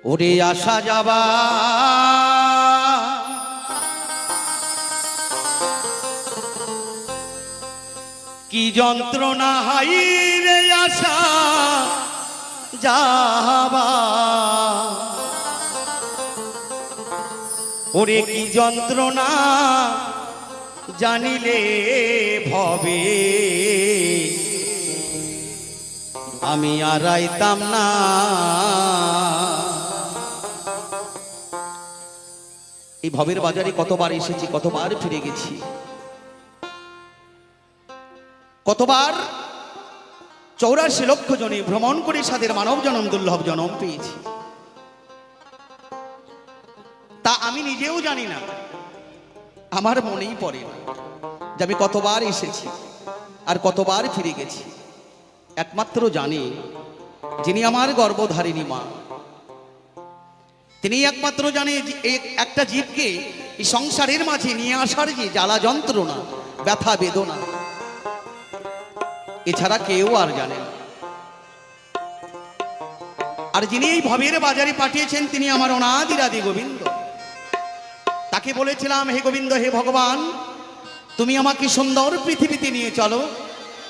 ওরে আসা যাবা কি যন্ত্রণা হাই রে আসা যাবা ওরে কি যন্ত্রণা জানিলে ভবে আমি আর আইতাম না। এই ভবের বাজারে কতবার এসেছি, কতবার ফিরে গেছি, কতবার 84 লক্ষ জনে ভ্রমণ করে সাদের মানব জনম দুর্লভ জনম পেয়েছি, তা আমি নিজেও জানি না, আমার মনেই পড়ে না যে আমি কতবার এসেছি আর কতবার ফিরে গেছি। একমাত্র জানি যিনি আমার গর্ভধারিণী মা, তিনি একমাত্র জানে যে একটা জীবকে এই সংসারের মাঝে নিয়ে আসার যে জ্বালা যন্ত্রণা ব্যথা বেদনা, এছাড়া কেউ আর জানেন। আর যিনি এই ভবের বাজারে পাঠিয়েছেন তিনি আমার অনাদিরাদি গোবিন্দ। তাকে বলেছিলাম, হে গোবিন্দ, হে ভগবান, তুমি আমাকে সুন্দর পৃথিবীতে নিয়ে চলো,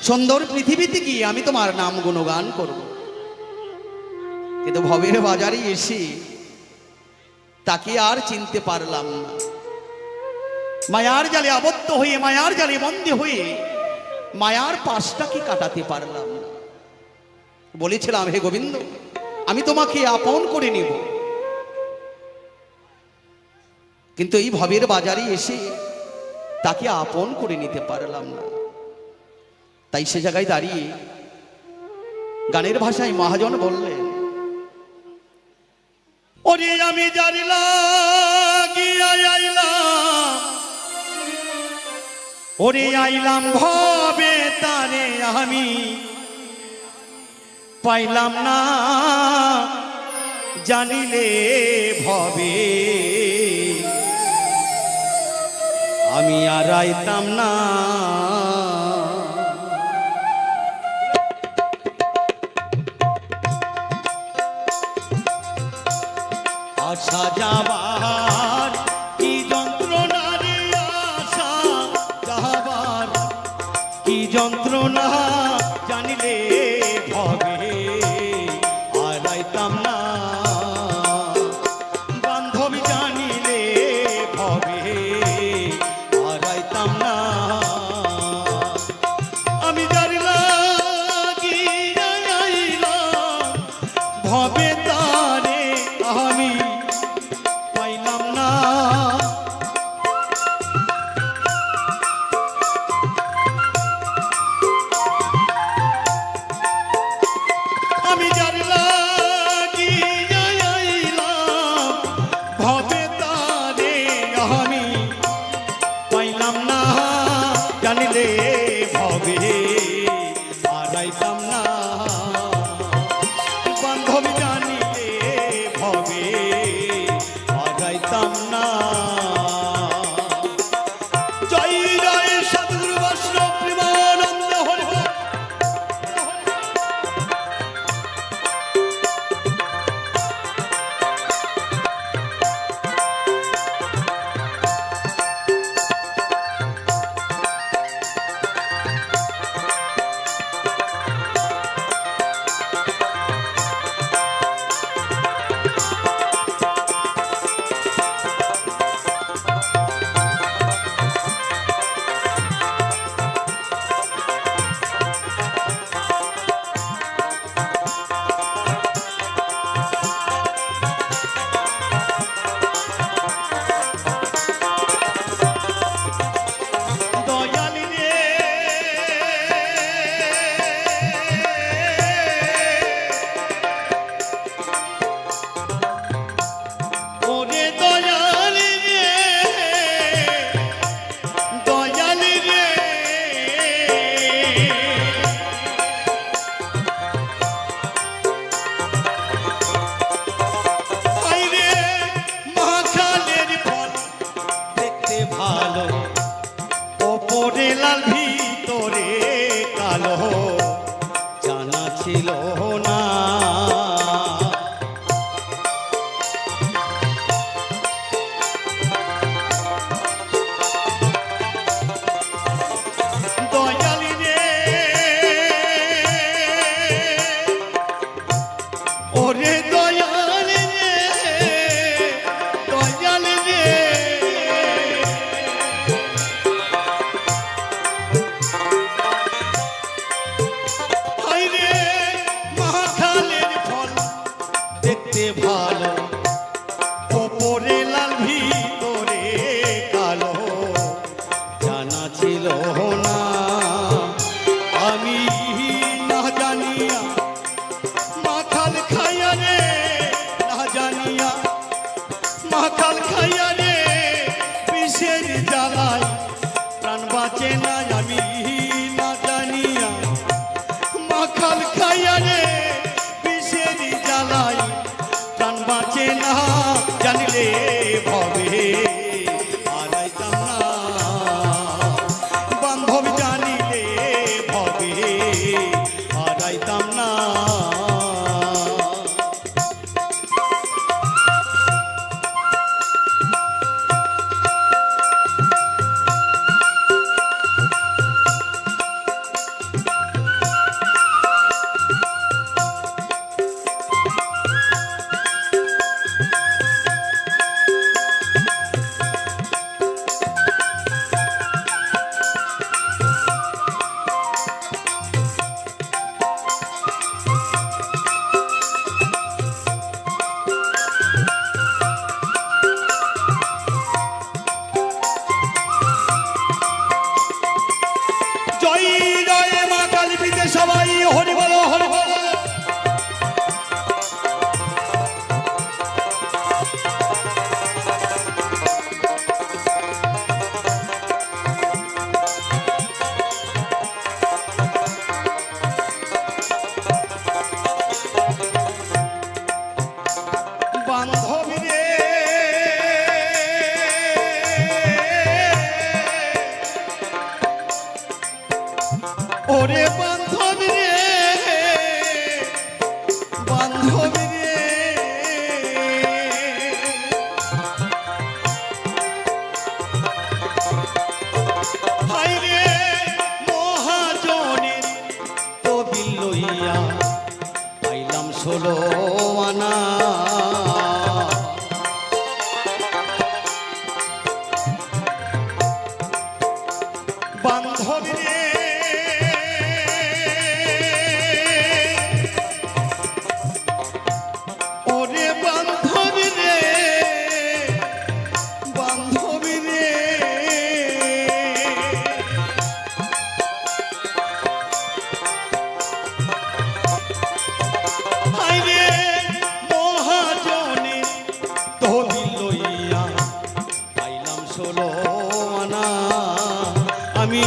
সুন্দর পৃথিবীতে গিয়ে আমি তোমার নাম গুণগান করব। কিন্তু ভবের বাজারে এসে তাকে আর চিনতে পারলাম না। মায়ার জালে আবদ্ধ হয়ে, মায়ার জালে বন্দী হয়ে মায়ার পাশটাকে কাটাতে পারলাম না। বলেছিলাম, হে গোবিন্দ, আমি তোমাকে আপন করে নেব, কিন্তু এই ভবের বাজারে এসে তাকে আপন করে নিতে পারলাম না। তাই সে জায়গায় দাঁড়িয়ে গানের ভাষায় মহাজন বললেন, ওরে আমি জানিলা গিয়া আইলাম, ওরে আইলাম ভবে তারে আমি পাইলাম না, জানিলে ভবে আমি আর আইতাম না। আসা যাবার কি যন্ত্রণা রে, আসা যাবার কি যন্ত্রণা জানিলে ভবে আর আইতাম না, বান্ধবী জানিলে ভবে আর আইতাম না। আমি জানিলাম কি আইলাম ভবে তারে আমি পাইলাম দেখতে ভালো, ওপরে লাল ভিতরে কালো, জানা ছিল না আমি না জানিয়া, মাখাল খাইয়া রে না জানিয়া, মাখাল খাইয়া রে বিষের জ্বালায় প্রাণ বাঁচে না আমি না জানিয়া, মাখাল খাইয়া রে বিষের জ্বালায় প্রাণ বাঁচে না, জানিলে ভবে হারাইতাম না, বান্ধব জানিলে ভবে হারাইতাম না। জয় জয় মা কালী পিতে সবাই হরি বলো হরি বলো। বান্ধবী রে ওরে বান্ধবী রে, বান্ধবী রে হাই রে মহাজনের তবিল লইয়া পাইলাম 16 আনা, বান্ধবী রে ওরে বান্ধবী রে, বান্ধবী রে হাই রে মহাজনে তহবিল লইয়া পাইলাম 16 আনা, আমি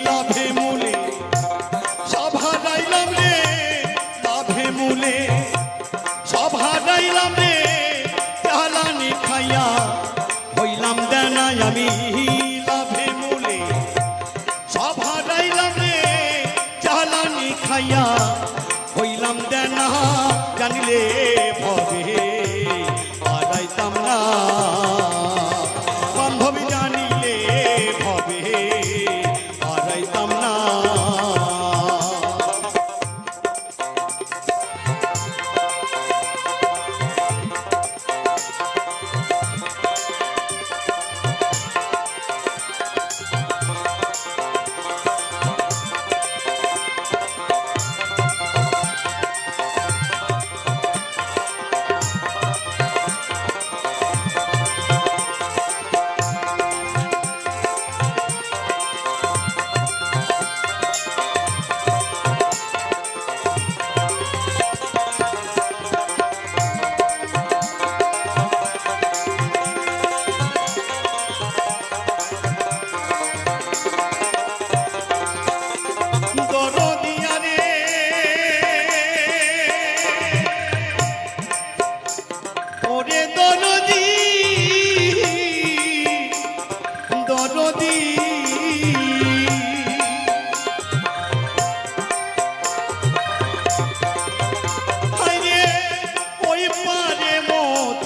লাভে মূলে সব হারাইলাম রে, লাভে মূলে সব হারাইলাম রে, জ্বালানি খাইয়া হইলাম দেনা আমি লাভে মূলে সব হারাইলাম রে, জ্বালানি খাইয়া হইলাম দেনা, জানিলে ভবে হারাইতাম না, বান্ধবী জানিলে ভবে হারাইতাম না।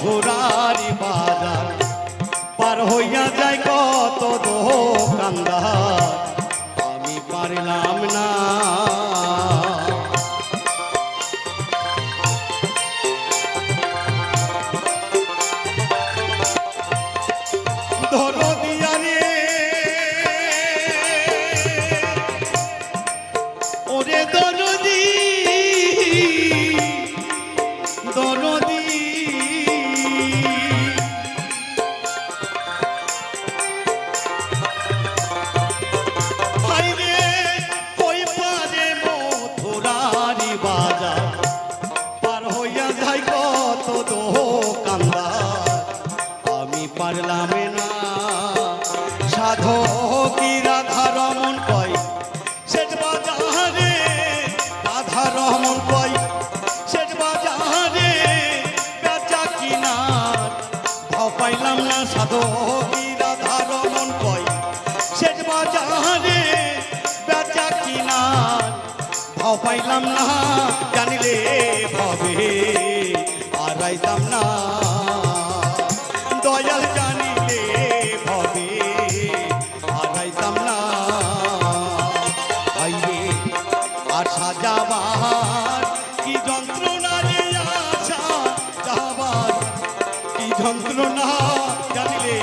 ঘোরারি বাজার পার হইয়া যায় কত দোকানদার, আমি পারলাম না ধরো দিয়া রে ওরে দরদি দরদি পাইলাম না সাধকী রাধার মন কয় শেষ বাজারে বেচা কিনা ভাও পাইলাম না জানিলে ভাবে আর আইতাম না দয়াল জানিলে ভাবে আর আইতাম না আইরে আর সাজাবার কি যন্ত্রণা রে আশা যাবার কি যন্ত্রণা জানিলে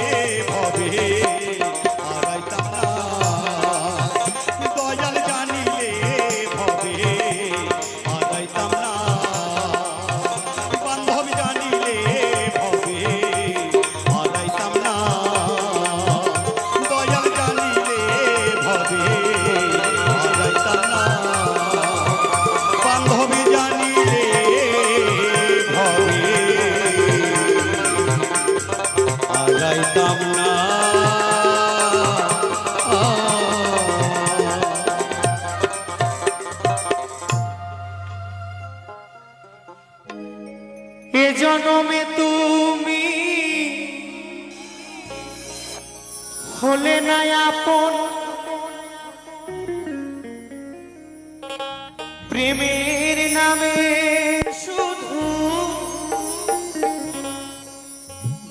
ভাবে আর আইতাম না দয়াল জানিলে ভাবে আর আইতাম না বান্ধব জানিলে ভাবে আর আইতাম না দয়াল জানিলে ভাবে আর আইতাম না বান্ধবী জানিলে ভাবে আর আইতাম না এ জনমে তুমি হলে না আপন প্রেমের নামে শুধু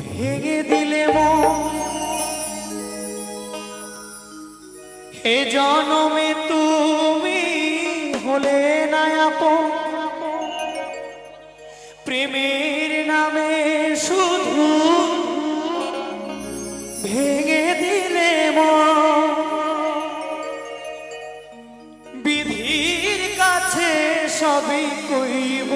ভেঙে দিলে মন এ জনমে তুমি হলে না আপন প্রেমের নামে শুধু ভেঙে দিলে মন বিধির কাছে সবই কইব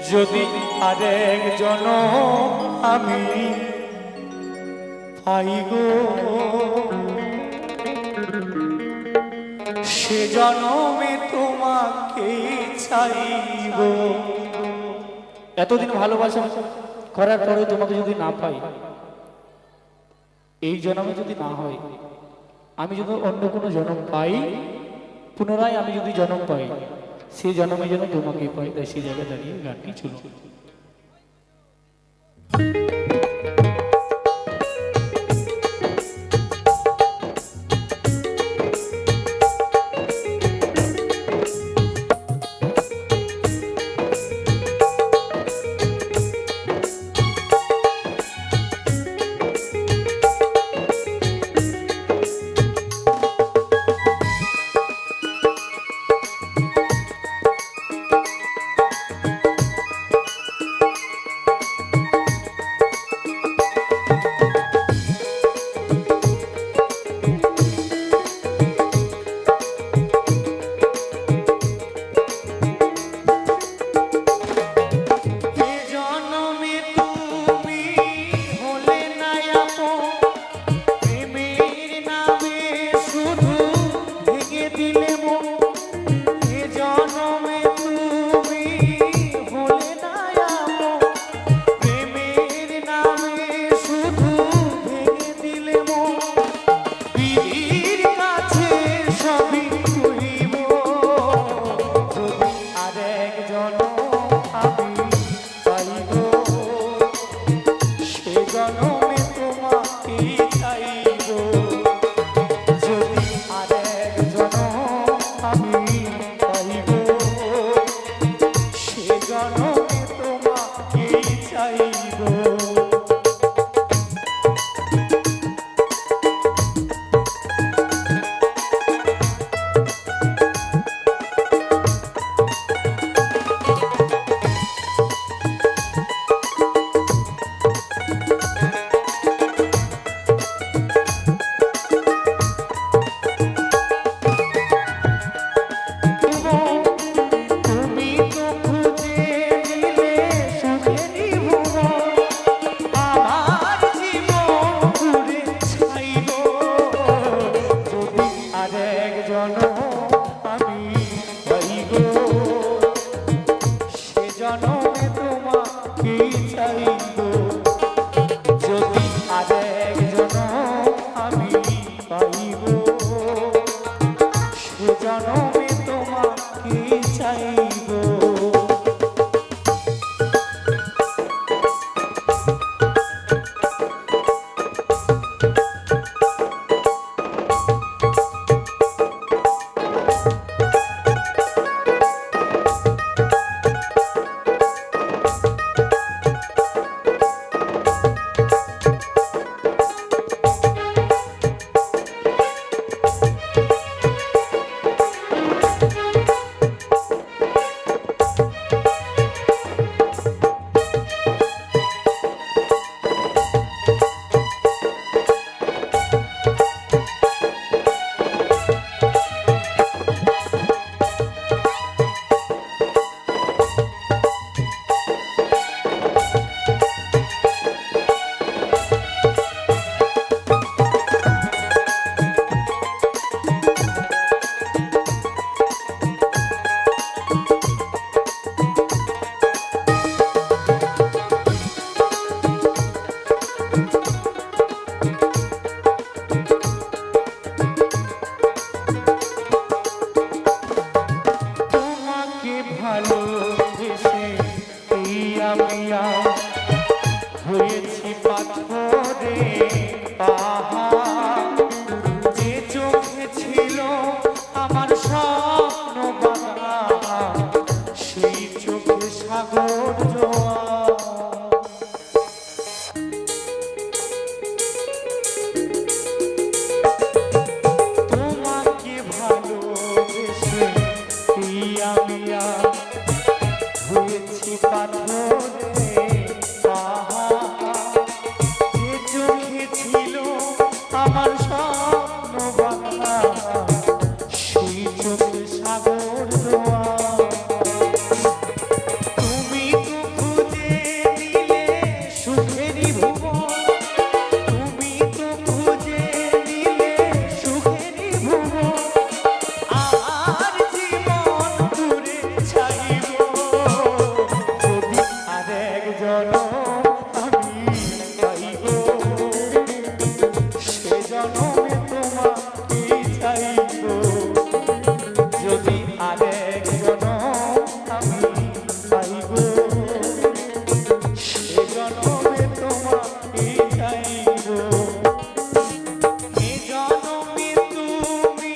যদি আরেক জনম আমি পাই গো সে জনমে তোমাকে চাইব। এতদিন ভালোবাসা করার পরেও তোমাকে যদি না পাই, এই জন্মে যদি না হয়, আমি যদি অন্য কোনো জন্ম পাই, পুনরায় আমি যদি জন্ম পাই, সেই জন্মে যেন তোমাকেই পাই। তাই সেই জায়গায় দাঁড়িয়ে গানটি ছিল। ভালোবেসে এই আমি আর হয়েছি পাথরে পাহাড়। যে চোখে ছিল আমার স্বপ্ন বাঁধা, সেই চোখে সাগর জোয়ার। তোমাকে ভালোবেসে এই আমি আর হয়েছি পাথরে পাহাড়। যে চোখে ছিল আমার স্বপ্ন বাঁধা, সেই চোখে সাগর জোয়ার। তুমি তো খুঁজে দিলে সুখেরই ভুবন, তুমি তো খুঁজে দিলে সুখেরই ভুবন। আর জীবন দূরে চাইব, যদি আরেক জনম আমি পাইব, সে জনমে তোমাকে চাইব। যদি আরেক জনম আমি পাইব, সে জনমে তোমাকে চাইব। এ জনমে তুমি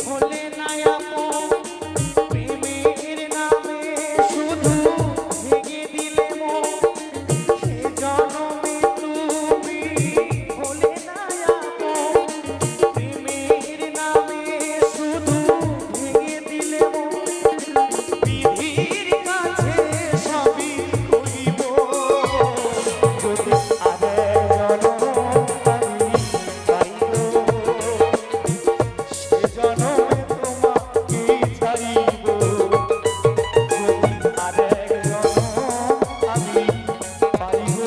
হলে না আপন, প্রেমের নামে শুধু ভেঙে দিলে মন। এ জনমে তুমি হলে না আপন, প্রেমের নামে শুধু ভেঙে দিলে মন। বিধির কাছে সবই করিব, যদি আরেক জনম আমি পাইব, সে জনমে তোমাকে চাইব। যদি আরেক জনম আমি পাইব,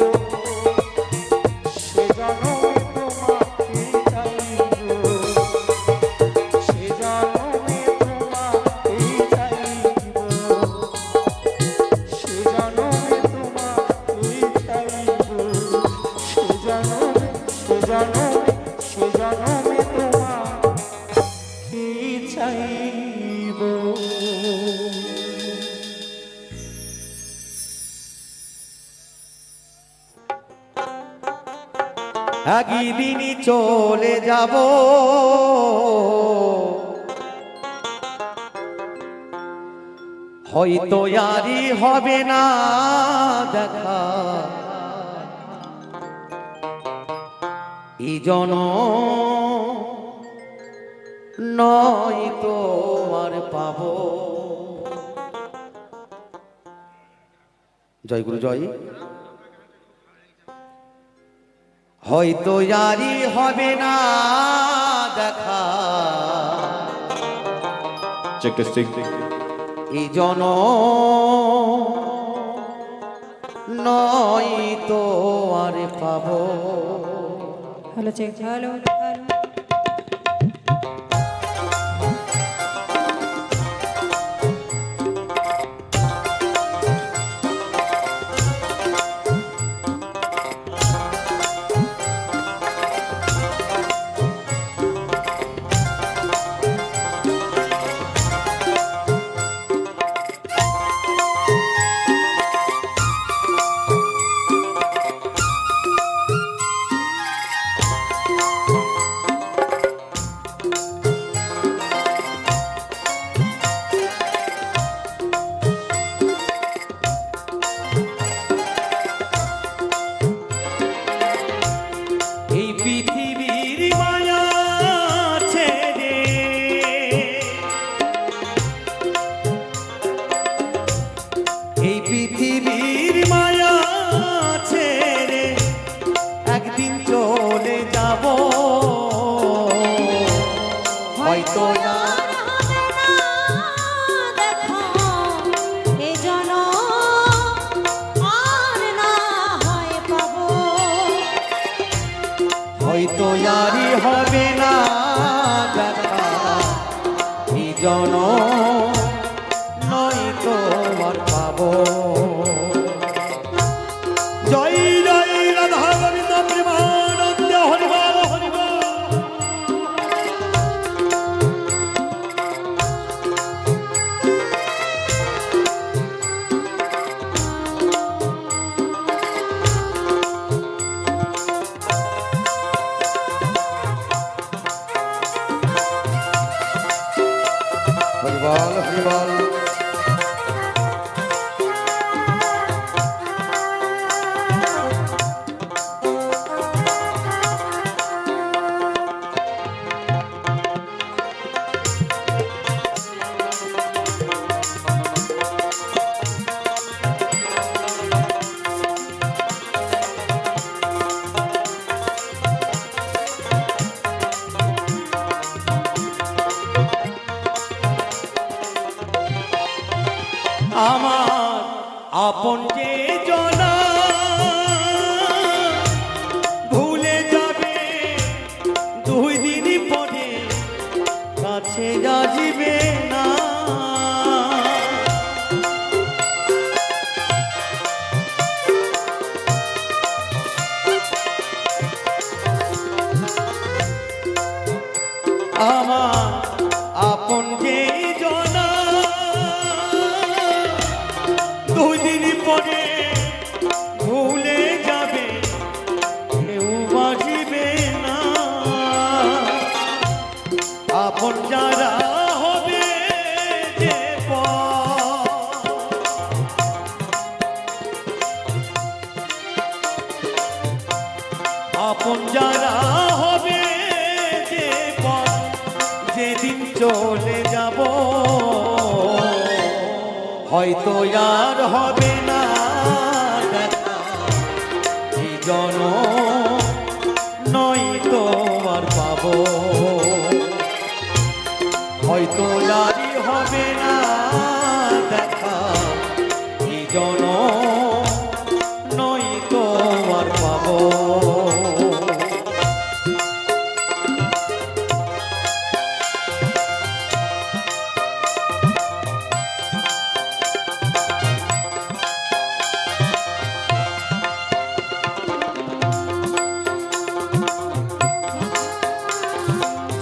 সে জনমে তোমাকে চাইব। সে জনমে তোমাকে চাইব, সে জনমে তোমাকে চাইব। সে জনমে, সে জনমে, সে জনমে তোমাকে চাইব। একদিনই চলে যাব, হয়তো আরই হবে না দেখা। এই জনম নয়তো আর পাবো। জয় গুরু জয়। হয়তো আরই হবে না দেখা, এই জনম নয়তো আর পাবো। Hello check, hello hello. এই পৃথিবীর মায়া ছেড়ে, এই পৃথিবীর মায়া ছেড়ে একদিন চলে যাব, হয়তো না হয়তো আরই হবে না দেখা, এই জনম নয়তো আর পাবো। জয় জয় রাধা গোবিন্দ প্রেমানন্দ হরি বল হরি বল। আমার আপন যে জনা ভুলে যাবে 2 দিন পরে কাছে আসবে না আমার আপন যে জনা 2 দিন পরে ভুলে যাবে কেউ বাঁচিবে না আপন যারা হবে যে আপন যারা হবে যে যেদিন চলে যাব হয়তো আর হবে না দেখা এই জনম নয়তো আর পাবো হয়তো আরই হবে না দেখা এই জনম নয়তো আর পাবো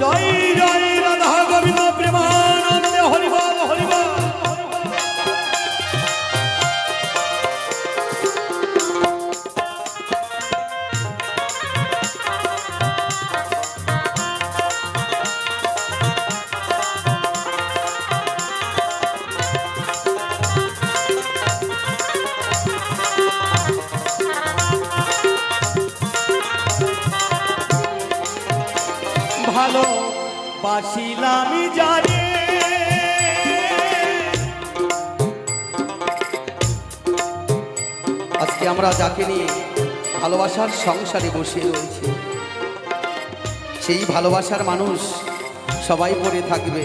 জয় জয় রাধা গোবিন্দ প্রেমানন্দে হরি বল হরি বল ভালো বাসিলাম জানে আজকে আমরা যাকে নিয়ে ভালোবাসার সংসারে বসে রয়েছি সেই ভালোবাসার মানুষ সবাই পড়ে থাকবে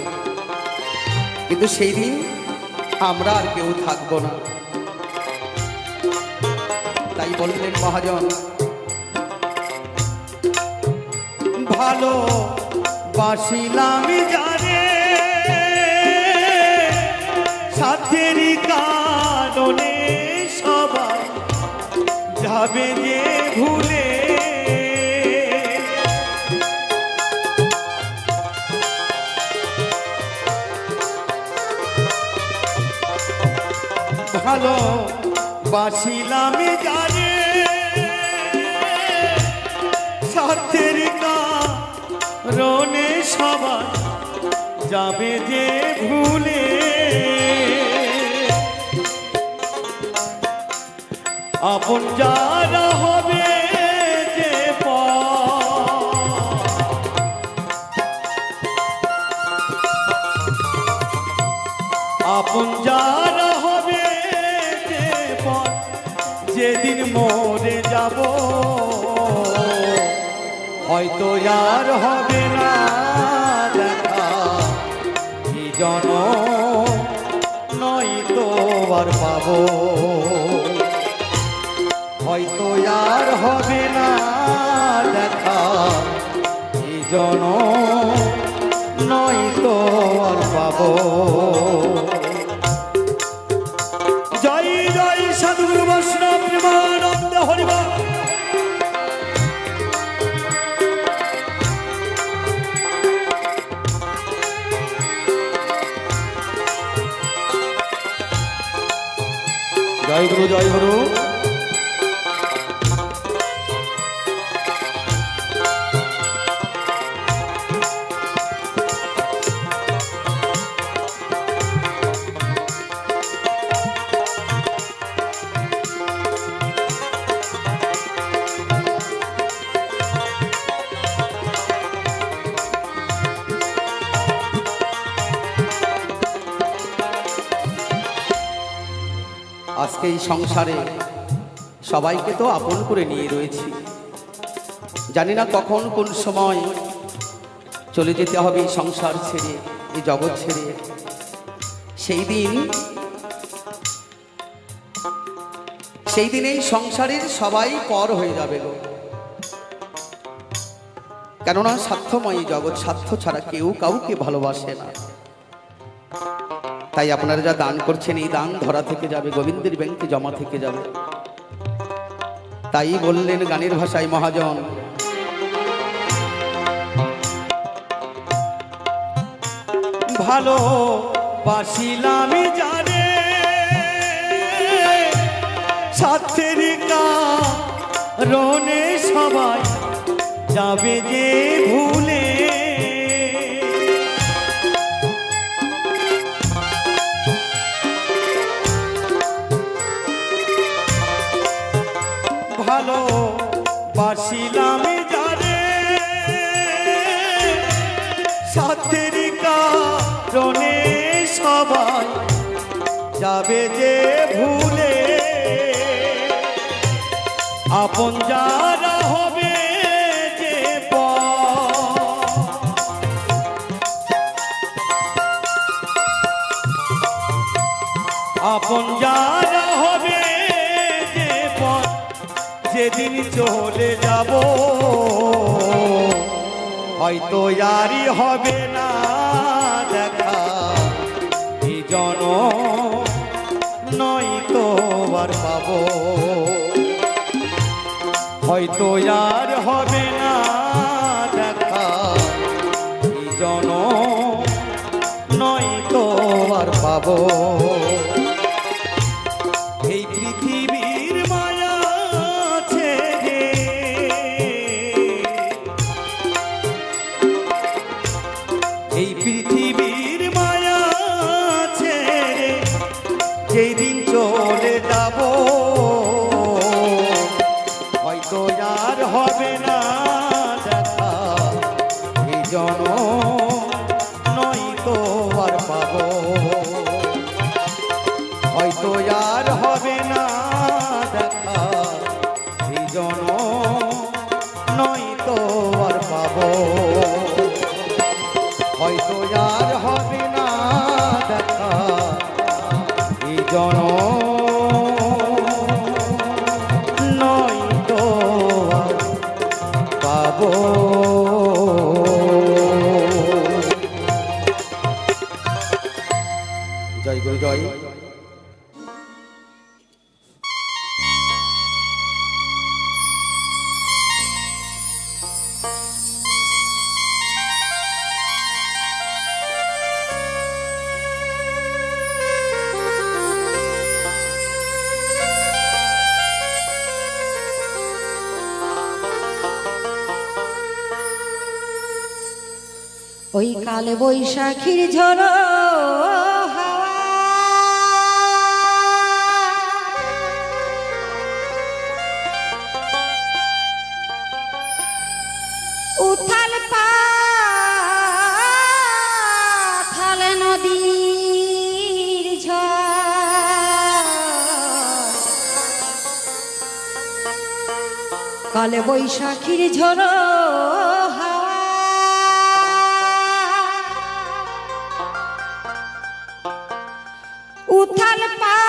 কিন্তু সেই দিন আমরা আর কেউ থাকবো না তাই বললেন মহাজন ভালো বাসিলাম জানে সাথের কারণে সবাই যাবে যে ভুলে ভালো বাসিলাম জানে সাথের কারণে সবাই যাবে যে ভুলে আপন যারা হবে যে আপন যারা হবে যে যেদিন মরে যাব হয়তো আর হবে না দেখা এই জনম নয়তো আর পাবো হয়তো আর হবে না দেখা এই জনম নয়তো আর পাবো জয় জয় সাধুগুরু বৈষ্ণব প্রেমানন্দ হরি বল জয় গুরু জয় গুরু আজকে এই সংসারে সবাইকে তো আপন করে নিয়ে রয়েছি জানি না কখন কোন সময় চলে যেতে হবে এই সংসার ছেড়ে এই জগৎ ছেড়ে সেই দিন সেই দিনেই সংসারের সবাই পর হয়ে যাবে গো। কেননা স্বার্থময়ী জগৎ, স্বার্থ ছাড়া কেউ কাউকে ভালোবাসে না। তাই আপনারা যা দান করছেন, এই দান ধরা থেকে যাবে, গোবিন্দের ব্যাংকে জমা থেকে যাবে। তাই বললেন গানের ভাষায় মহাজন, ভালো বাসিলাম জানে সাথের কারণে সবাই যাবে যে ভুলে। ভালো বাসিলাম জানে সাথের কারণে সবাই যাবে যে ভুলে। আপন যারা হবে যে আপন যারা হবে যে পথ, যেদিন চলে যাব হয়তো আরই হবে না দেখা। এই জনম নয়তো আর পাবো, হয়তো আর হবে না দেখা। এই জনম নয়তো আর পাবো। এই পৃথিবীর মায়া ছেড়ে, এই পৃথিবীর মায়া ছেড়ে যেই দিন চলে যাব হয়তো আর হবে না দেখা। এই জনম নয়তো আর পাবো, হয়তো আর হবে না দেখা। এই জনম নয়তো আর পাবো, হয়তো আর হবে না দেখা। এই জনম নয়তো আর পাবো। জয় গুরু জয়। ওই কালে বৈশাখীর ঝড় হাওয়া, উথাল পাথাল নদীর ঝড়, কালে বৈশাখীর ঝড় উথাল পাথাল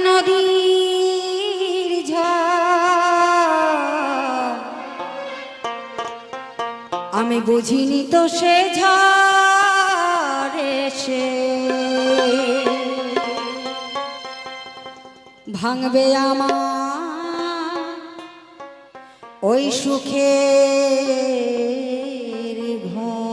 নদীর ঝড়, আমি বুঝিনি তো সে ঝড় এসে ভাঙবে আমার ওই সুখের ঘর।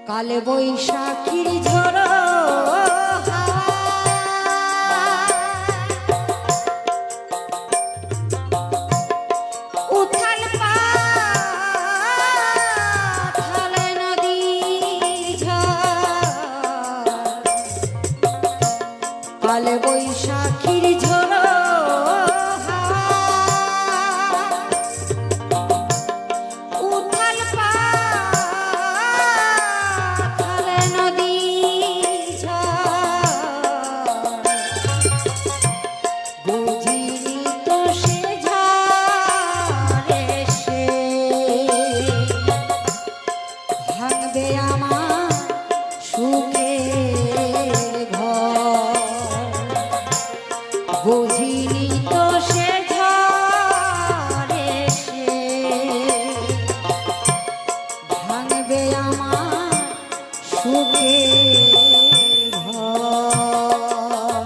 কালে বৈশাখীর ঝড় উথাল পাথাল নদীর ঝড়, কালে বৈশাখীর ঝড় উথাল পাথাল ভাঙবে আমার সুখের ঘর বুঝিনি তো সে ঝড়ে সে ভাঙবে আমার সুখের ঘর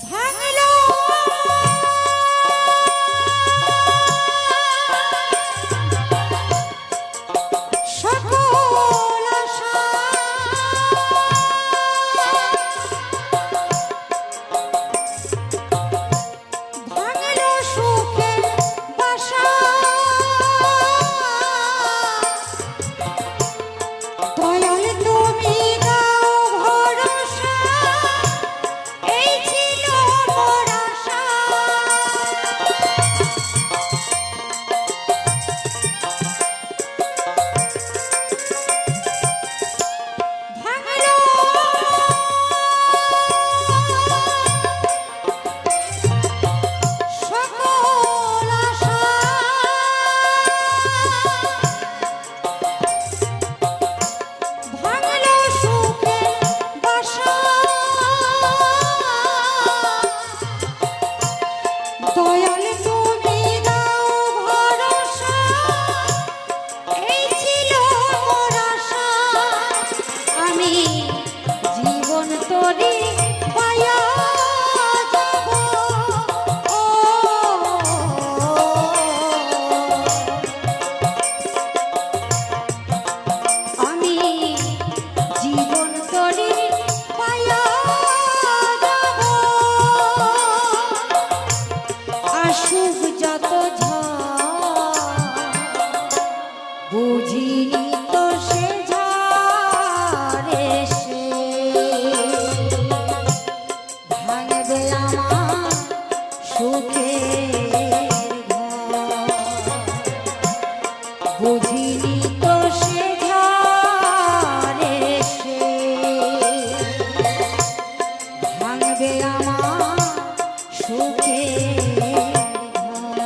ভাঙলো সকল আশা ভাঙলো সুখের বাসা দয়াল তুমি দাও ভরসা এই ছিল মোর আশা ভাঙলো সকল আশা ভাঙলো সুখের বাসা দয়াল তুমি দাও ভরসা এই ছিল মোর আশা আমি জীবন তরি পায়া যাব ও আমি জীবন তরি পায়া যাব আসুক যত ঝড় বুঝিনি তো সে ঝড়ে সে ভাঙবে আমার সুখের ঘর বুঝিনি তো সে ঝড়ে সে ভাঙবে আমার সুখের ঘর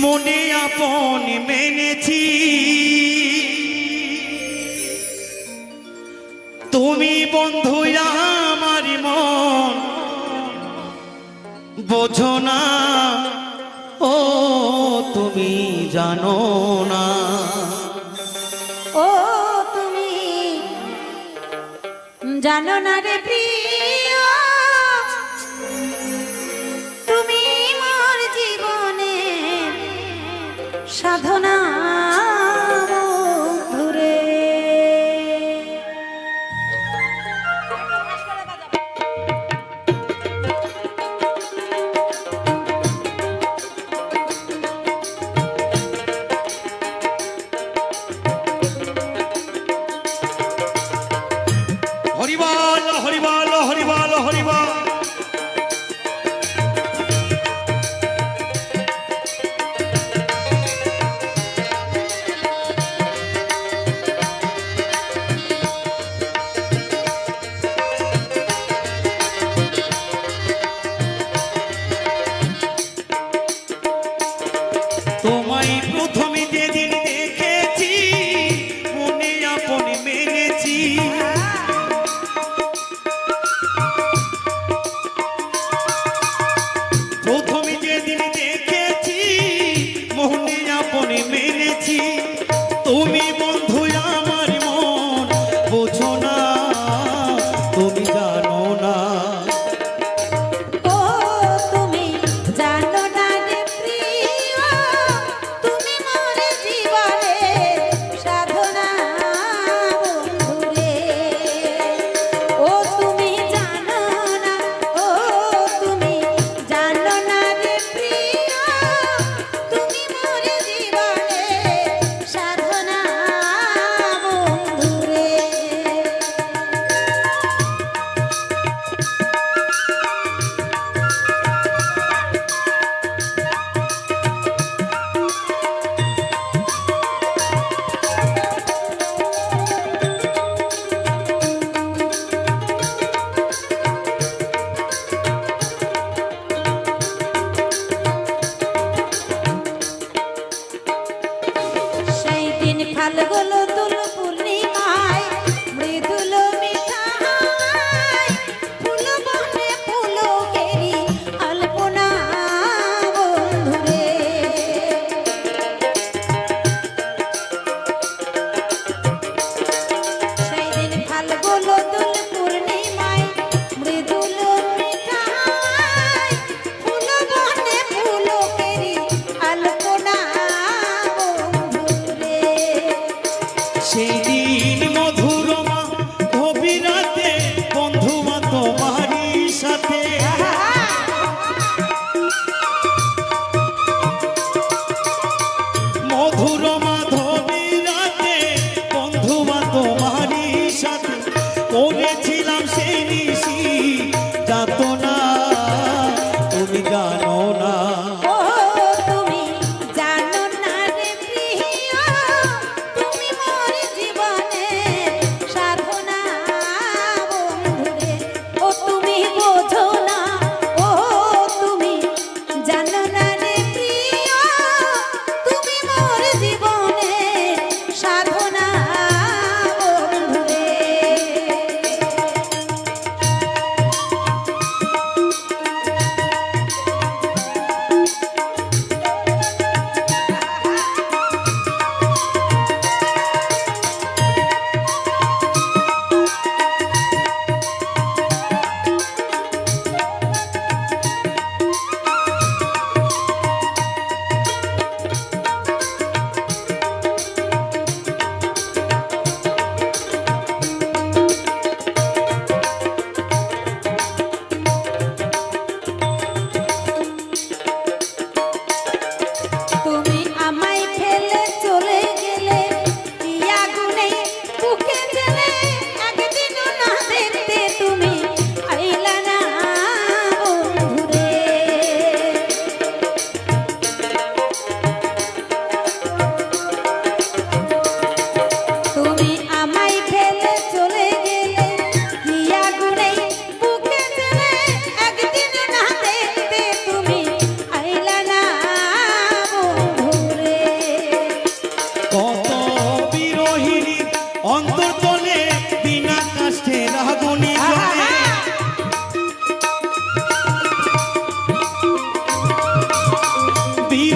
মনে আপন মেনেছি, তুমি বন্ধু আমার মন বোঝো না, ও তুমি জানো না। ও তুমি জানো না রে প্রিয়, তুমি মোর জীবনে সাধনা বন্ধুরে। হরিবল হরিবল হরিবল হরিবল।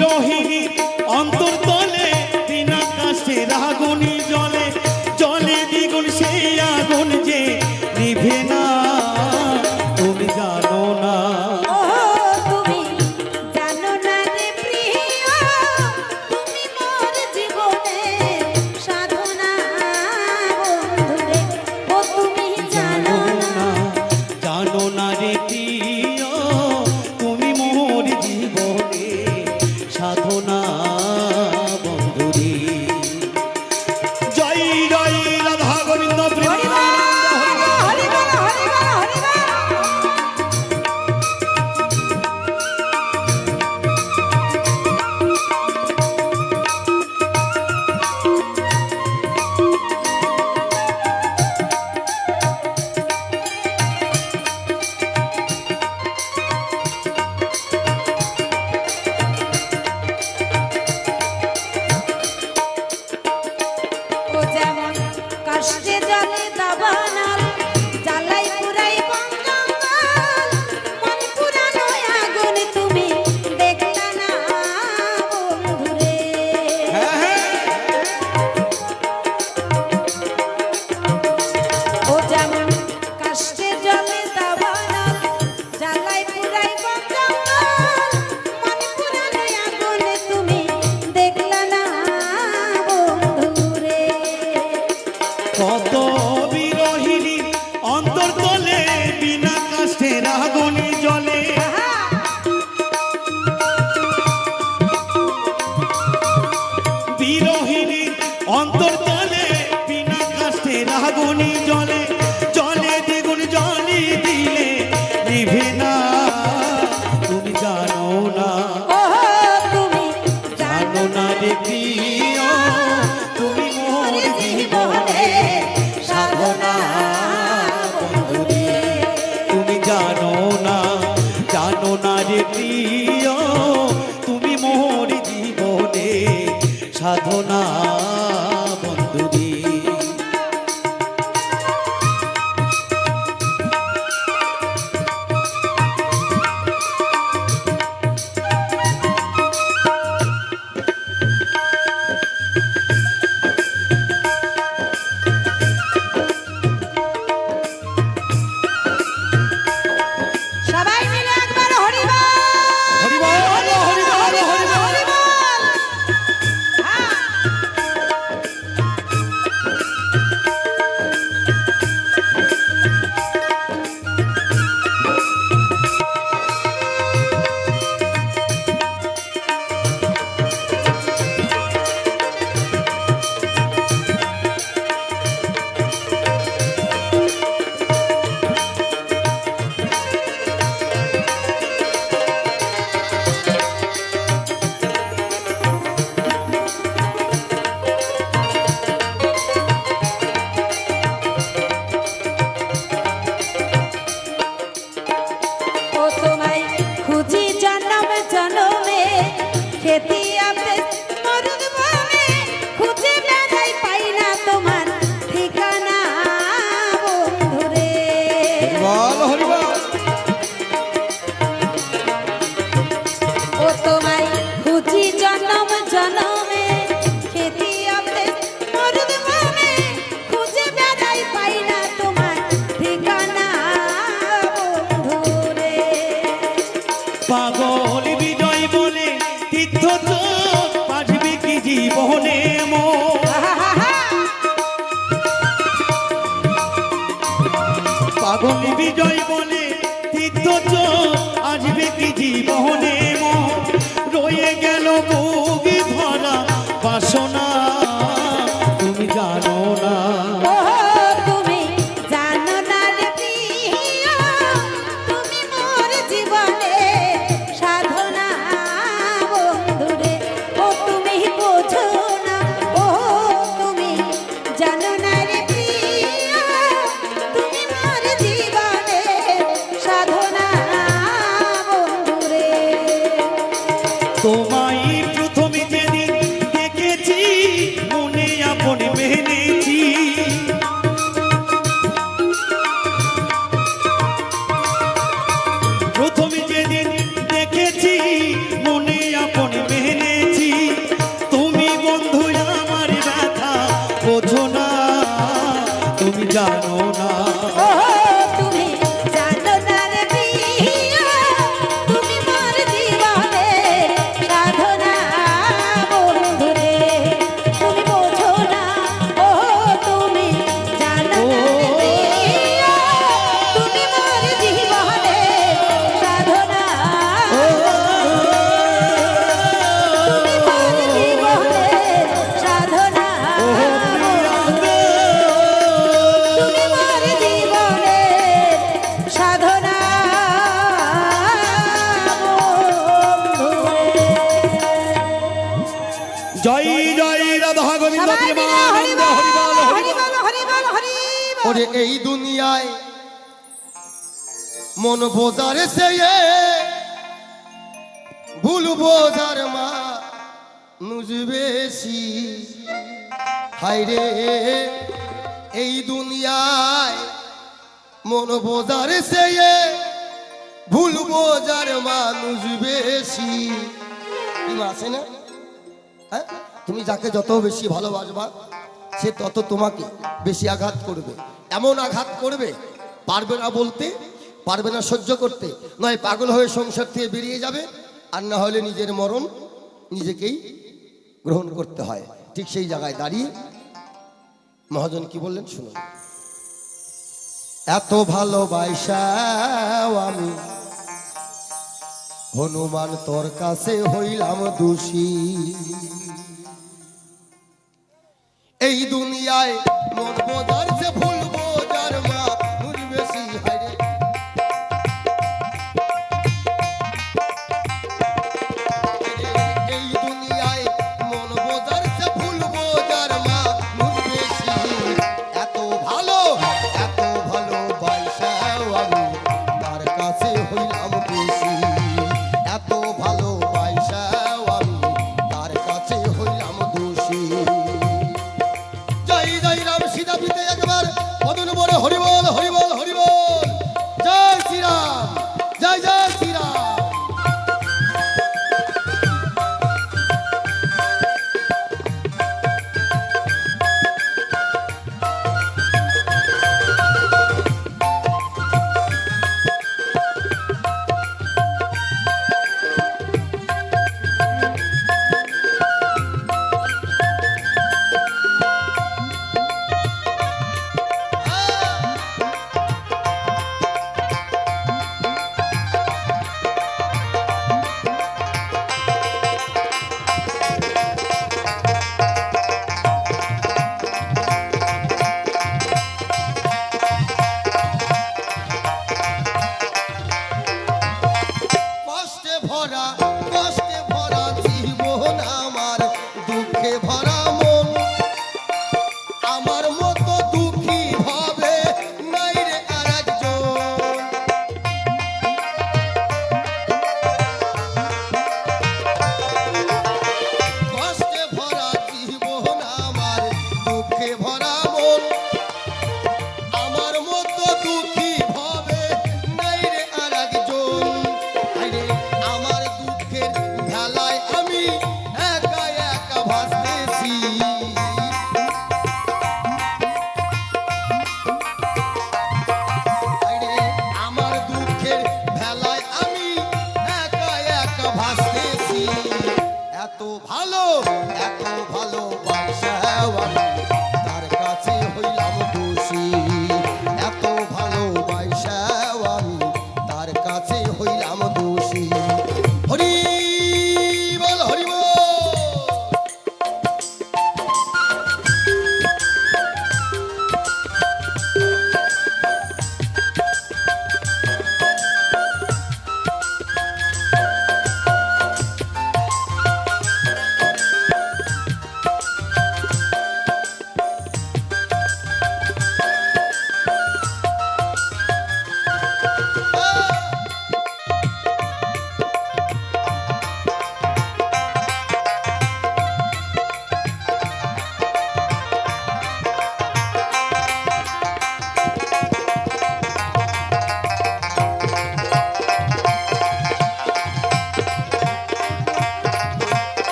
বিরোহিনী অন্তর্তলে বিনা কাষ্ঠের আগুনি জলে জলে দ্বিগুণ সেই আগুন যে নিভে না তুমি জানো না ও তুমি জানো না রে প্রিয় তুমি মোর জীবনে সাধনা বন্ধুরে ও তুমি জানো না জানো না রে প্রিয় তুমি মোর জীবনে সাধনা বন্ধুরে জয় জয় রাধা গোবিন্দ প্রেমানন্দ হরি বল। হরি বল হরি বল হরি বল ও যেমন কাষ্টে জলে দাবানল জ্বালাই পুরাই বন জঙ্গল মন পুরানো আগুন তুমি দেখলা না বন্ধুরে ও যেমন কাষ্টে জলে দাবানল জ্বালাই পুরাই বন জঙ্গল মন পুরানো আগুন তুমি দেখলা না বন্ধুরে কত বিরোহিনী অন্তর্তলে বিনা কাষ্ঠের আগুনি জলে বিরোহিনী অন্তর্তলে বিনা কাষ্ঠের আগুনি জলে জলে দ্বিগুণ জলে দিলে নিভে না তুমি জানো না ও তুমি জানো না রে প্রিয় তুমি মোর জীবনে সাধনা বন্ধুরে তুমি জানো না রে প্রিয় তুমি মোর জীবনে সাধনা বন্ধুরে সবাই মিলে একবার হরিবল হরিবল হরিবল হরিবল হরিবল হ্যাঁ ও তোমায় খুঁজি জন্ম জন্মে খেতি আপে মরুদ বনে খুঁজে বেড়াই পাই না তোমার ঠিকানা বন্ধুরে হরিবল হরিবল ও তোমায় খুঁজি জন্ম জন্মে খেতি আপে মরুদ বনে খুঁজে বেড়াই পাই না তোমার ঠিকানা বন্ধুরে পাগল বিজয় বলে তীর্থ চোখ বাজবে কি জীবনে মোর পাগল বিজয় বলে তীর্থ চোখ আসবে কি জীবনে মোর রয়ে গেল বুকে ধরা বাসনা তুমি জানো না ও তুমি জানো না রে প্রিয় তুমি মোর জীবনে সাধনা বন্ধুরে ও তুমি বোঝো না ও তুমি জানো না রে প্রিয় তুমি মোর জীবনে সাধনা বন্ধুরে জয় জয় রাধা গোবিন্দ সবাই মিলে হরি প্রেমানন্দে হরি বল বল, হরি হরি বল। বল, হরি বল, হরি বল। ওরে এই দুনিয়ায় মন বোঝার সে ভুল বোঝার মা নুজ বেশি হায় রে এই দুনিয়ায় মন বোঝার সে ভুল বোঝার মানুষ বেশি আছে না? হ্যাঁ, তুমি যাকে যত বেশি ভালোবাসবা সে তত তোমাকে বেশি আঘাত করবে, এমন আঘাত করবে পারবে না বলতে, পারবে না সহ্য করতে, নয় পাগল হয়ে সংসার থেকে বেরিয়ে যাবে, আর না হলে নিজের মরণ নিজেকেই গ্রহণ করতে হয়। ঠিক সেই জায়গায় দাঁড়িয়ে মহাজন কি বললেন শুনুন। এত ভালোবাসাও আমি হনুমান তোর কাছে হইলাম দোষী, এই দুনিয়ায় মন বোঝার যে ভুল বোঝার মা নুর বেশি হায় রে। এই দুনিয়ায় মন বোঝার যে ভুল বোঝার মা নুর বেশি। এত ভালোবাসাও আমি তার কাছে হইলাম দোষী, এত ভালোবাসাও আমি তার কাছে হইলাম দোষী। জয় জয় রাম সীতা পিতে একবার বদন বলে হরি বল হরি বল হরি বল। জয় শ্রীরাম, জয় জয় শ্রীরাম। কষ্টে ভরা জীবন আমার, দুঃখে ভরা মন, আমার মতো দুঃখী ভাবে নাই রে আরেকজন। কষ্টে ভরা জীবন আমার, দুঃখে ভরা মন, আমার মতো দুঃখী ভাবে নাই রে আরেকজন। আরে আমার দুঃখের ভেলায় আমি একা একা ভাসতেছি, আরে আমার দুঃখের ভেলায় আমি একা একা ভাসতেছি। এত ভালোবাসাও আমি তার কাছে হইলাম দোষী, এত ভালোবাসাও আমি তার কাছে হইলাম দোষী। হরি বল হরি বল।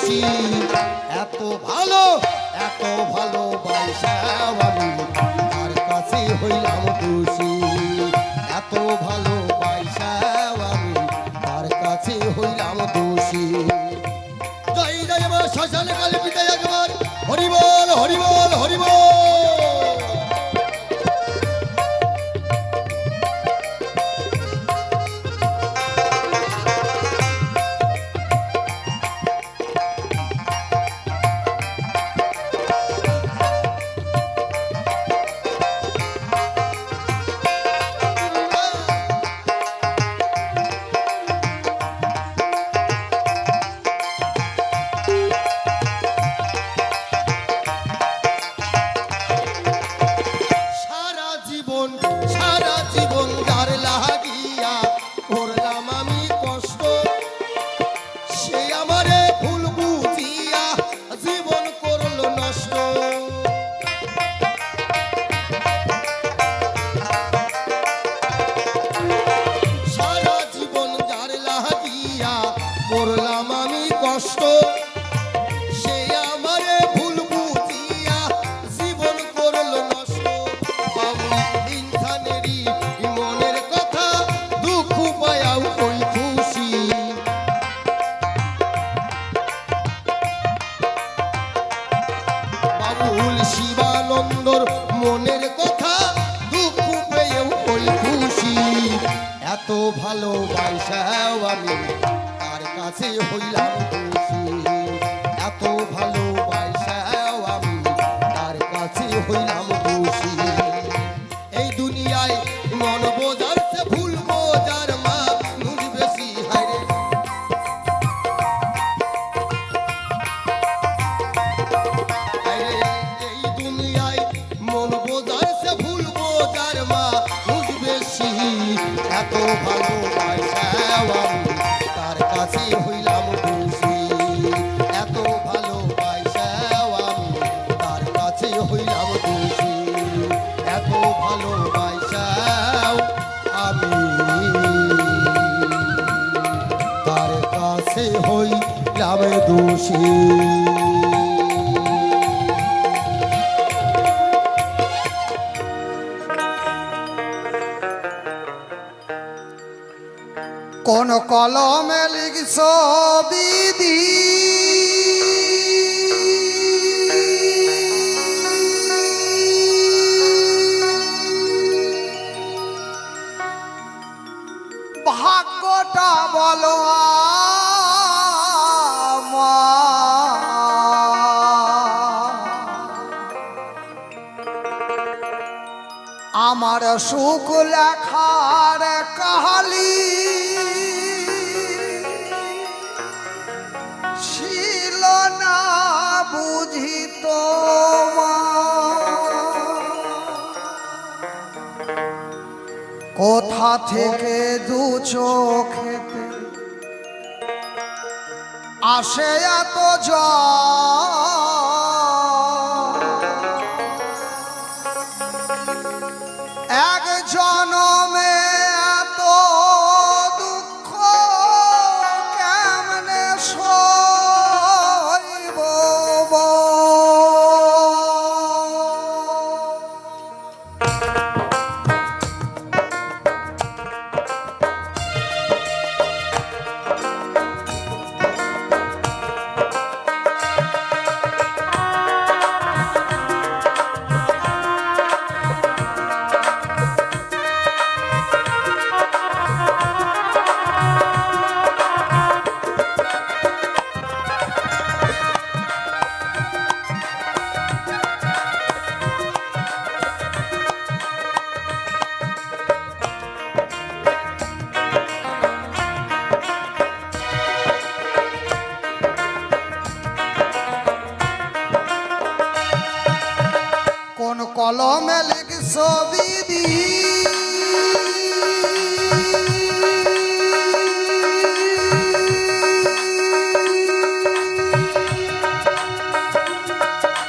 খুশি এত ভালো বাইসাও আমি তার কাছে হইলাম খুশি এত ভালো বাইসাও আমি তার কাছে হইলাম খুশি জয় জয় আমার শ্মশানে কালী পিতায় একবার হরিবল হরিবল হরিবল সারা জীবন যার লাগিয়া করলাম আমি কষ্ট সে আমারে ভুল বুঝিয়া জীবন করলো নষ্ট সারা জীবন যার লাগিয়া করলাম আমি কষ্ট সে আমারে ভুল বুঝিয়া জীবন করলো নষ্ট ইনসানেরই মনের কথা দুঃখ পায়াও ওই খুশি বাবুল শিবানন্দর মনের কথা দুঃখ পেয়েও ওই খুশি এত ভালোবাসাও আমি তার কাছে হইলাম খুশি এত ভালোবাসাও আমি তার কাছে হইলাম খুশি এই দুনিয়ায় মন বোঝার সে ভুল বোঝার মানুষ বেশি হারে এই দুনিয়ায় মন বোঝার সে ভুল বোঝার মানুষ বেশি এত ভালোবাসাও আমি তার কাছে হইলাম খুশি এত ভালোবাসাও আমি তার কাছে হইলাম খুশি এত ভালোবাসাও আমি তার কাছে হইলাম দোষী কোন কলমে লিখছ বিধি ভাগ্যটা বলো আমার সুখ লেখার কাহালি ছিল না বুঝি কোথা থেকে দু চোখেতে আসে এত এক জনমে এত দুঃখ কেমনে সইব কোন কলমে লিখছ বিধি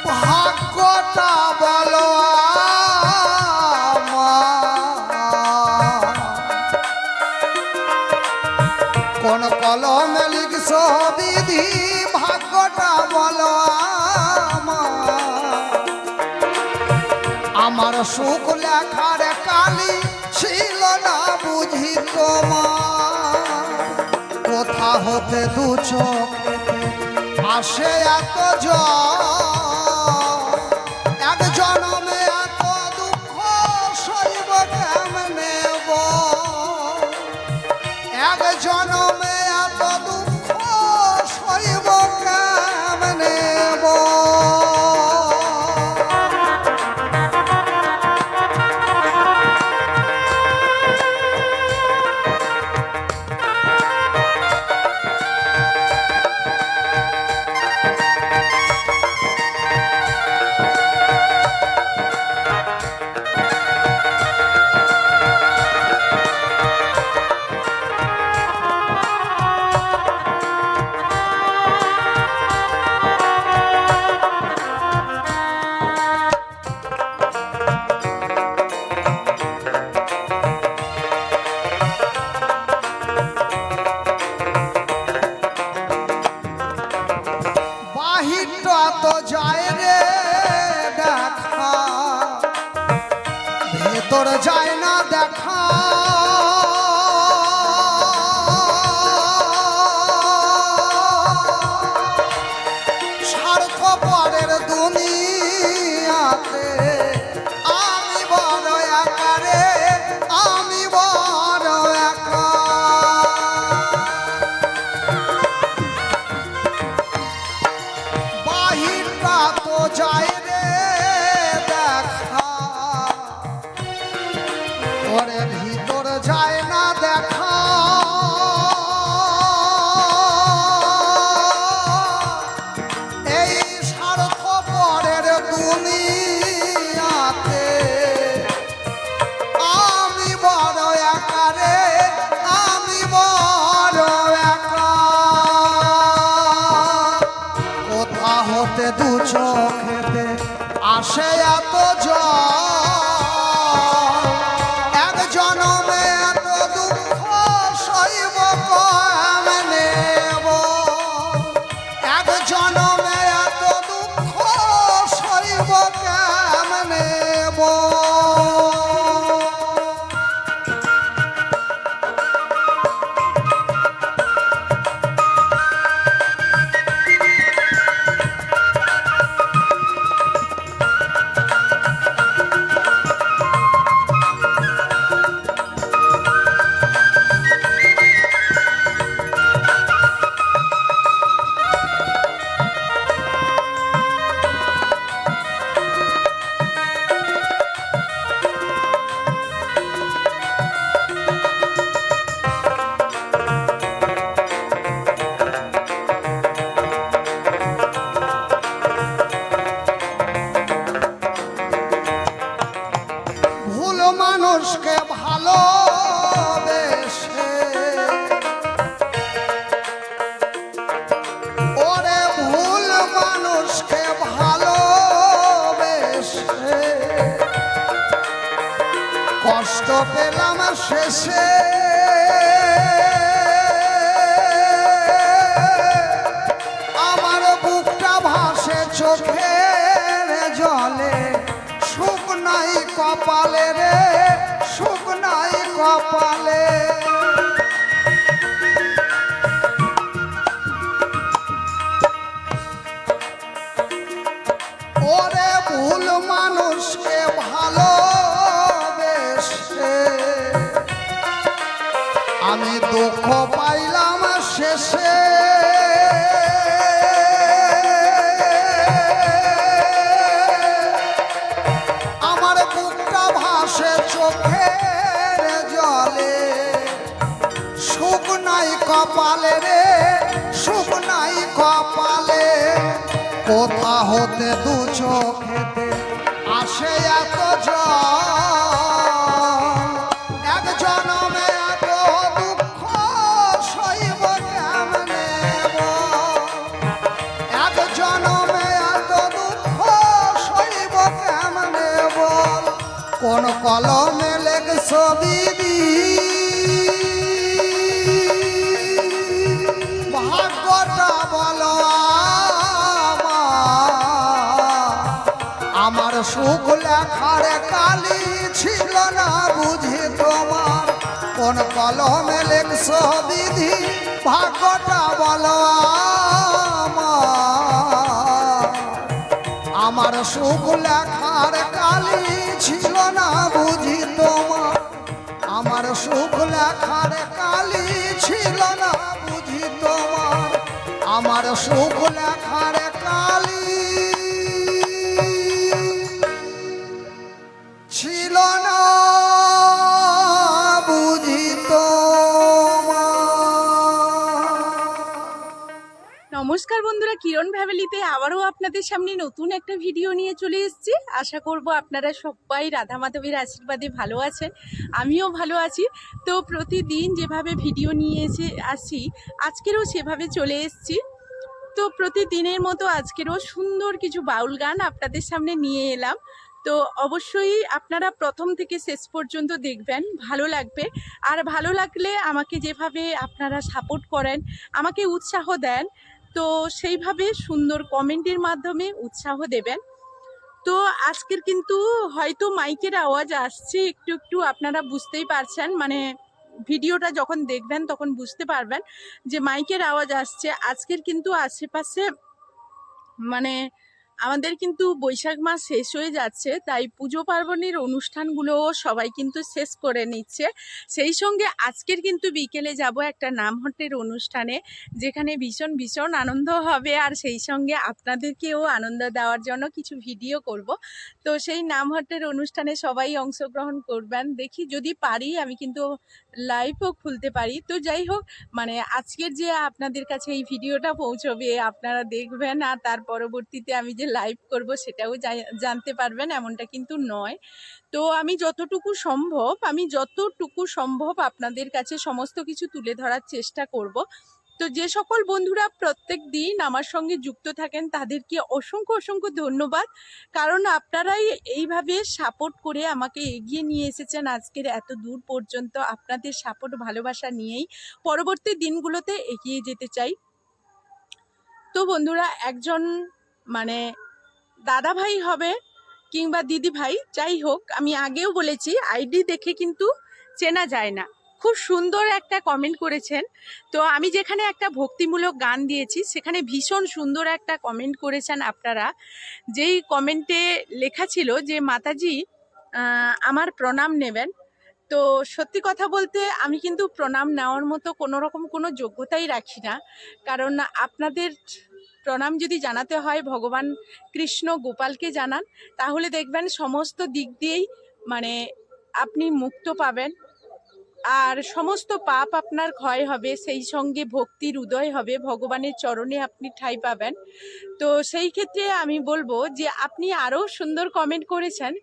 ভাগ্যটা বলো কোন কলমে লিখছ বিধি ভাগ্য ভাগ্যটা বলো আমার সুখ লেখার কালি ছিল না বুঝি তোমার কোথা হতে দু চোখেতে আসে এত জল এক জনমে এত দুঃখ সইব কেমনে বল এক জনমে এত দুঃখ সইব কেমনে বল বাহিরটা তো যায় রে দেখা ভেতর যায় না দেখা স্বার্থপরের দুনিয়াতে আমি বড় একা রে আমি বড় একা বাহিরটা তো যায় রে দেখা ওরে ভিতর যায় না দেখা এই স্বার্থপরের দুনিয়াতে আমি বড় একা রে আমি বড় একা কোথা হতে দু চোখেতে আসে এত জল এক জনমে এত দুঃখ সইব কেমনে বল এক জনমে এত দুঃখ সইব কেমনে বল ভুল মানুষকে ভালোবেসে ওরে ভুল মানুষকে ভালোবেসে কষ্ট পেলাম শেষে আমার বুকটা ভাসে চোখের জলে সুখ নাই কপালে রে সুখ নাই কপালে ওরে ভুল মানুষকে ভালোবেসে আমি দুঃখ পাইলাম শেষে আমার বুকটা ভাসে চোখের জলে সুখ নাই কপালে রে সুখ নাই কপালে কোথা হতে দু চোখেতে আসে এত জল এক জনমে এত দুঃখ সইব কেমনে বল এক জনমে এত দুঃখ সইব কেমনে বল কোন কলমে লেখছো দিদি ভাগ্যটা বলো সুখ লেখার কালি ছিল না বুঝি তোমার, কোন কলমে লেখছ বিধি ভাগ্যটা বলো আমার সুখ লেখার কালি ছিল না বুঝি তোমার, আমার সুখ লেখার কালি ছিল না বুঝি তোমার, আমার সুখ লেখার কালি ছিল না বুঝি তোমার। নমস্কার বন্ধুরা, কিরণ ফ্যামিলিতে আবারও আপনাদের সামনে নতুন একটা ভিডিও নিয়ে চলে এসেছি। আশা করব আপনারা সবাই রাধা মাধবীর আশীর্বাদে ভালো আছেন, আমিও ভালো আছি। তো প্রতিদিন যেভাবে ভিডিও নিয়ে আসি, আজকেরও সেভাবে চলে এসেছি। তো প্রতিদিনের মতো আজকেরও সুন্দর কিছু বাউল গান আপনাদের সামনে নিয়ে এলাম। তো অবশ্যই আপনারা প্রথম থেকে শেষ পর্যন্ত দেখবেন, ভালো লাগবে। আর ভালো লাগলে আমাকে যেভাবে আপনারা সাপোর্ট করেন, আমাকে উৎসাহ দেন, তো সেইভাবে সুন্দর কমেন্টের মাধ্যমে উৎসাহ দেবেন। তো আজকের কিন্তু হয়তো মাইকের আওয়াজ আসছে একটু একটু, আপনারা বুঝতেই পারছেন, মানে ভিডিওটা যখন দেখবেন তখন বুঝতে পারবেন যে মাইকের আওয়াজ আসছে। আজকের কিন্তু আশেপাশে মানে আমাদের কিন্তু বৈশাখ মাস শেষ হয়ে যাচ্ছে, তাই পুজো পার্বণের অনুষ্ঠানগুলো সবাই কিন্তু শেষ করে নিচ্ছে। সেই সঙ্গে আজকের কিন্তু বিকেলে যাব একটা নামহট্টের অনুষ্ঠানে, যেখানে ভীষণ ভীষণ আনন্দ হবে। আর সেই সঙ্গে আপনাদেরকেও আনন্দ দেওয়ার জন্য কিছু ভিডিও করব। তো সেই নামহট্টের অনুষ্ঠানে সবাই অংশগ্রহণ করবেন। দেখি যদি পারি আমি কিন্তু লাইভও খুলতে পারি। তো যাই হোক, মানে আজকের যে আপনাদের কাছে এই ভিডিওটা পৌঁছবে, আপনারা দেখবেন, আর তার পরবর্তীতে আমি যে লাইভ করব সেটাও জানতে পারবেন, এমনটা কিন্তু নয়। তো আমি যতটুকু সম্ভব আপনাদের কাছে সমস্ত কিছু তুলে ধরার চেষ্টা করব। তো যে সকল বন্ধুরা প্রত্যেক দিন আমার সঙ্গে যুক্ত থাকেন তাদেরকে অসংখ্য অসংখ্য ধন্যবাদ, কারণ আপনারাই এইভাবে সাপোর্ট করে আমাকে এগিয়ে নিয়ে এসেছেন আজকের এত দূর পর্যন্ত। আপনাদের সাপোর্ট ভালোবাসা নিয়েই পরবর্তী দিনগুলোতে এগিয়ে যেতে চাই। তো বন্ধুরা, একজন মানে দাদা ভাই হবে কিংবা দিদি ভাই, যাই হোক, আমি আগেও বলেছি আইডি দেখে কিন্তু চেনা যায় না। খুব সুন্দর একটা কমেন্ট করেছেন। তো আমি যেখানে একটা ভক্তিমূলক গান দিয়েছি সেখানে ভীষণ সুন্দর একটা কমেন্ট করেছেন আপনারা। যেই কমেন্টে লেখা ছিল যে মাতাজি আমার প্রণাম নেবেন। তো সত্যি কথা বলতে আমি কিন্তু প্রণাম নেওয়ার মতো কোনো যোগ্যতাই রাখি না, কারণ আপনাদের প্রণাম যদি জানাতে হয় ভগবান কৃষ্ণ গোপালকে জানান, তাহলে দেখবেন সমস্ত দিক দিয়েই মানে আপনি মুক্ত পাবেন, আর সমস্ত পাপ আপনার ক্ষয় হবে, সেই সঙ্গে ভক্তির উদয় হবে, ভগবানের চরণে আপনি ঠাঁই পাবেন। তো সেই ক্ষেত্রে আমি বলবো যে আপনি আরও সুন্দর কমেন্ট করেছেন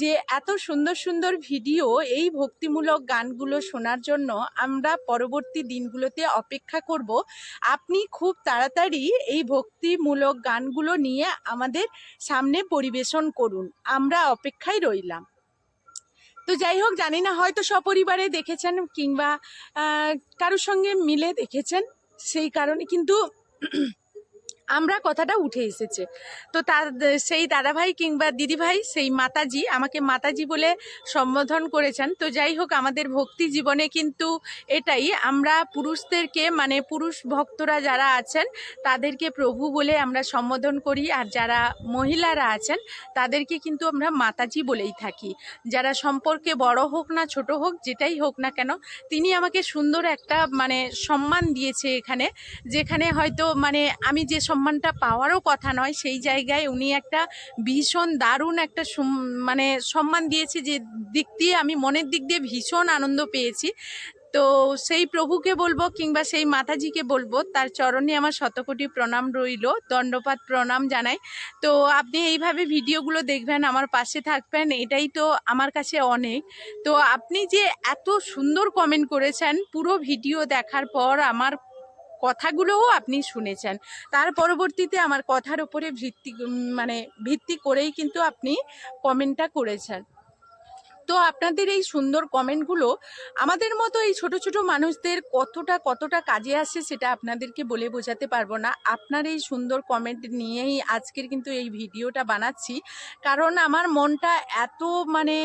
যে এত সুন্দর সুন্দর ভিডিও, এই ভক্তিমূলক গানগুলো শোনার জন্য আমরা পরবর্তী দিনগুলোতে অপেক্ষা করব। আপনি খুব তাড়াতাড়ি এই ভক্তিমূলক গানগুলো নিয়ে আমাদের সামনে পরিবেশন করুন, আমরা অপেক্ষায় রইলাম। তো যাই হোক, জানি না হয়তো সপরিবারে দেখেছেন কিংবা কারোর সঙ্গে মিলে দেখেছেন, সেই কারণে কিন্তু আমরা কথাটা উঠে এসেছে। তো তার সেই দাদাভাই কিংবা দিদিভাই, সেই মাতাজি, আমাকে মাতাজি বলে সম্বোধন করেছেন। তো যাই হোক, আমাদের ভক্তি জীবনে কিন্তু এটাই, আমরা পুরুষদেরকে মানে পুরুষ ভক্তরা যারা আছেন তাদেরকে প্রভু বলে আমরা সম্বোধন করি, আর যারা মহিলারা আছেন তাদেরকে কিন্তু আমরা মাতাজি বলেই থাকি। যারা সম্পর্কে বড় হোক না ছোট হোক, যেটাই হোক না কেন, তিনি আমাকে সুন্দর একটা মানে সম্মান দিয়েছে এখানে, যেখানে হয়তো মানে আমি যে সম্মানটা পাওয়ারও কথা নয়, সেই জায়গায় উনি একটা ভীষণ দারুণ একটা মানে সম্মান দিয়েছে, যে দিক দিয়ে আমি মনের দিক দিয়ে ভীষণ আনন্দ পেয়েছি। তো সেই প্রভুকে বলবো কিংবা সেই মাতাজিকে বলবো, তার চরণে আমার শতকোটি প্রণাম রইল, দণ্ডপাত প্রণাম জানাই। তো আপনি এইভাবে ভিডিওগুলো দেখবেন, আমার পাশে থাকবেন, এটাই তো আমার কাছে অনেক। তো আপনি যে এত সুন্দর কমেন্ট করেছেন, পুরো ভিডিও দেখার পর আমার কথাগুলোও আপনি শুনেছেন, তার পরবর্তীতে আমার কথার উপরে ভিত্তি করেই কিন্তু আপনি কমেন্টটা করেছেন। তো আপনাদের এই সুন্দর কমেন্টগুলো আমাদের মতো এই ছোট ছোট মানুষদের কতটা কাজে আসে সেটা আপনাদেরকে বলে বোঝাতে পারবো না। আপনার এই সুন্দর কমেন্ট নিয়েই আজকের কিন্তু এই ভিডিওটা বানাচ্ছি, কারণ আমার মনটা এত মানে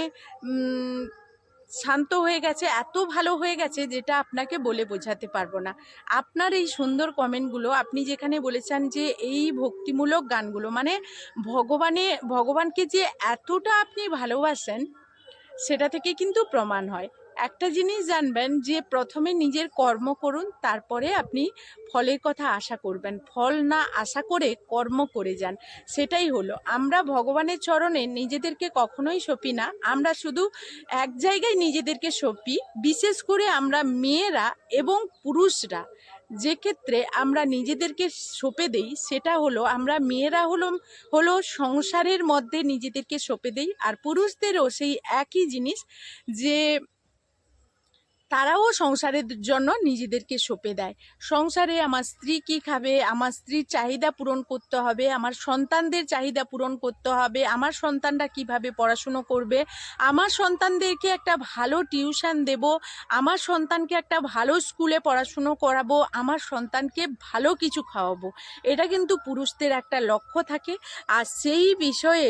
শান্ত হয়ে গেছে, এত ভালো হয়ে গেছে যেটা আপনাকে বলে বোঝাতে পারবো না। আপনার এই সুন্দর কমেন্টগুলো, আপনি যেখানে বলেছেন যে এই ভক্তিমূলক গানগুলো মানে ভগবানকে যে এতটা আপনি ভালোবাসেন সেটা থেকে কিন্তু প্রমাণ হয়। একটা জিনিস জানবেন যে প্রথমে নিজের কর্ম করুন, তারপরে আপনি ফলের কথা আশা করবেন। ফল না আশা করে কর্ম করে যান, সেটাই হলো। আমরা ভগবানের চরণে নিজেদেরকে কখনোই সঁপি না, আমরা শুধু এক জায়গায় নিজেদেরকে সঁপি। বিশেষ করে আমরা মেয়েরা এবং পুরুষরা যে ক্ষেত্রে আমরা নিজেদেরকে সঁপে দেই সেটা হলো, আমরা মেয়েরা হলো সংসারের মধ্যে নিজেদেরকে সঁপে দেই, আর পুরুষদেরও সেই একই জিনিস যে তারাও সংসারের জন্য নিজেদেরকে সঁপে দেয়। সংসারে আমার স্ত্রী কী খাবে, আমার স্ত্রীর চাহিদা পূরণ করতে হবে, আমার সন্তানদের চাহিদা পূরণ করতে হবে, আমার সন্তানরা কিভাবে পড়াশুনো করবে, আমার সন্তানদেরকে একটা ভালো টিউশন দেব, আমার সন্তানকে একটা ভালো স্কুলে পড়াশুনো করাবো, আমার সন্তানকে ভালো কিছু খাওয়াবো। এটা কিন্তু পুরুষদের একটা লক্ষ্য থাকে। আর সেই বিষয়ে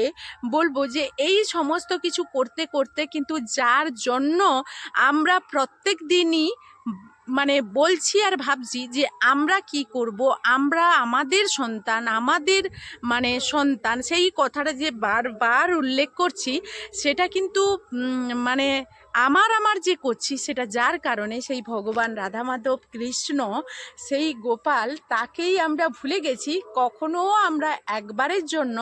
বলবো যে এই সমস্ত কিছু করতে করতে কিন্তু যার জন্য আমরা প্রত্যেক দিনই মানে বলছি আর ভাবছি যে আমরা কি করব, আমরা আমাদের সন্তান সেই কথাটা যে বারবার উল্লেখ করছি, সেটা কিন্তু মানে আমার যে করছি সেটা যার কারণে সেই ভগবান রাধা মাধব কৃষ্ণ সেই গোপাল তাকেই আমরা ভুলে গেছি। কখনো আমরা একবারের জন্য,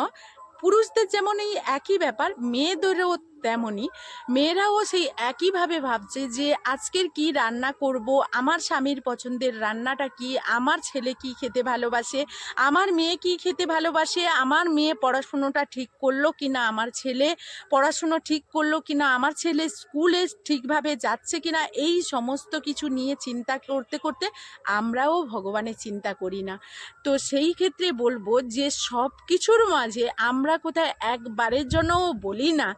পুরুষদের যেমন এই একই ব্যাপার, মেয়েদেরও তেমনই, মেয়েরাও সেই একইভাবে ভাবছে যে আজকের কি রান্না করব, আমার স্বামীর পছন্দের রান্নাটা কি, আমার ছেলে কি খেতে ভালোবাসে, আমার মেয়ে কি খেতে ভালোবাসে, আমার মেয়ে পড়াশুনোটা ঠিক করলো কিনা, আমার ছেলে পড়াশুনো ঠিক করলো কিনা, আমার ছেলে স্কুলে ঠিকভাবে যাচ্ছে কিনা, এই সমস্ত কিছু নিয়ে চিন্তা করতে করতে আমরাও ভগবানের চিন্তা করি না। তো সেই ক্ষেত্রে বলবো যে সব কিছুর মাঝে আমরা কোথায় একবারের জন্যও বলি না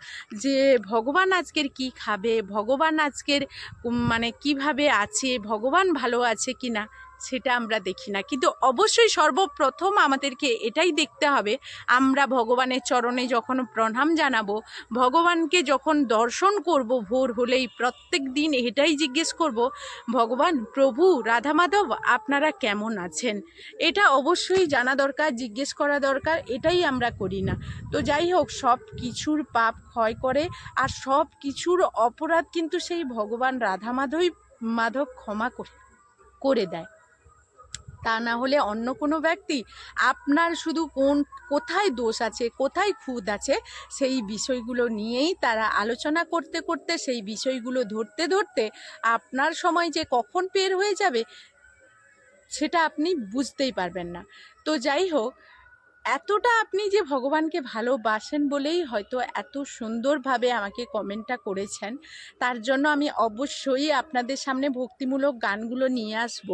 যে ভগবান আজকের কি খাবে, ভগবান আজকের মানে কিভাবে আছে, ভগবান ভালো আছে কিনা, সেটা আমরা দেখি না। কিন্তু অবশ্যই সর্বপ্রথম আমাদেরকে এটাই দেখতে হবে, আমরা ভগবানের চরণে যখন প্রণাম জানাবো, ভগবানকে যখন দর্শন করব ভোর হলেই প্রত্যেক দিন এটাই জিজ্ঞেস করব, ভগবান প্রভু রাধা মাধব আপনারা কেমন আছেন। এটা অবশ্যই জানা দরকার, জিজ্ঞেস করা দরকার, এটাই আমরা করি না। তো যাই হোক, সব কিছুর পাপ ক্ষয় করে আর সব কিছুর অপরাধ কিন্তু সেই ভগবান রাধা মাধব ক্ষমা করে দেয়। তা না হলে অন্য কোনো ব্যক্তি আপনার শুধু কোথায় দোষ আছে, কোথায় খুঁত আছে, সেই বিষয়গুলো নিয়েই তারা আলোচনা করতে করতে, সেই বিষয়গুলো ধরতে ধরতে আপনার সময় যে কখন বের হয়ে যাবে সেটা আপনি বুঝতেই পারবেন না। তো যাই হোক, এতটা আপনি যে ভগবানকে ভালোবাসেন বলেই হয়তো এত সুন্দরভাবে আমাকে কমেন্টটা করেছেন, তার জন্য আমি অবশ্যই আপনাদের সামনে ভক্তিমূলক গানগুলো নিয়ে আসব।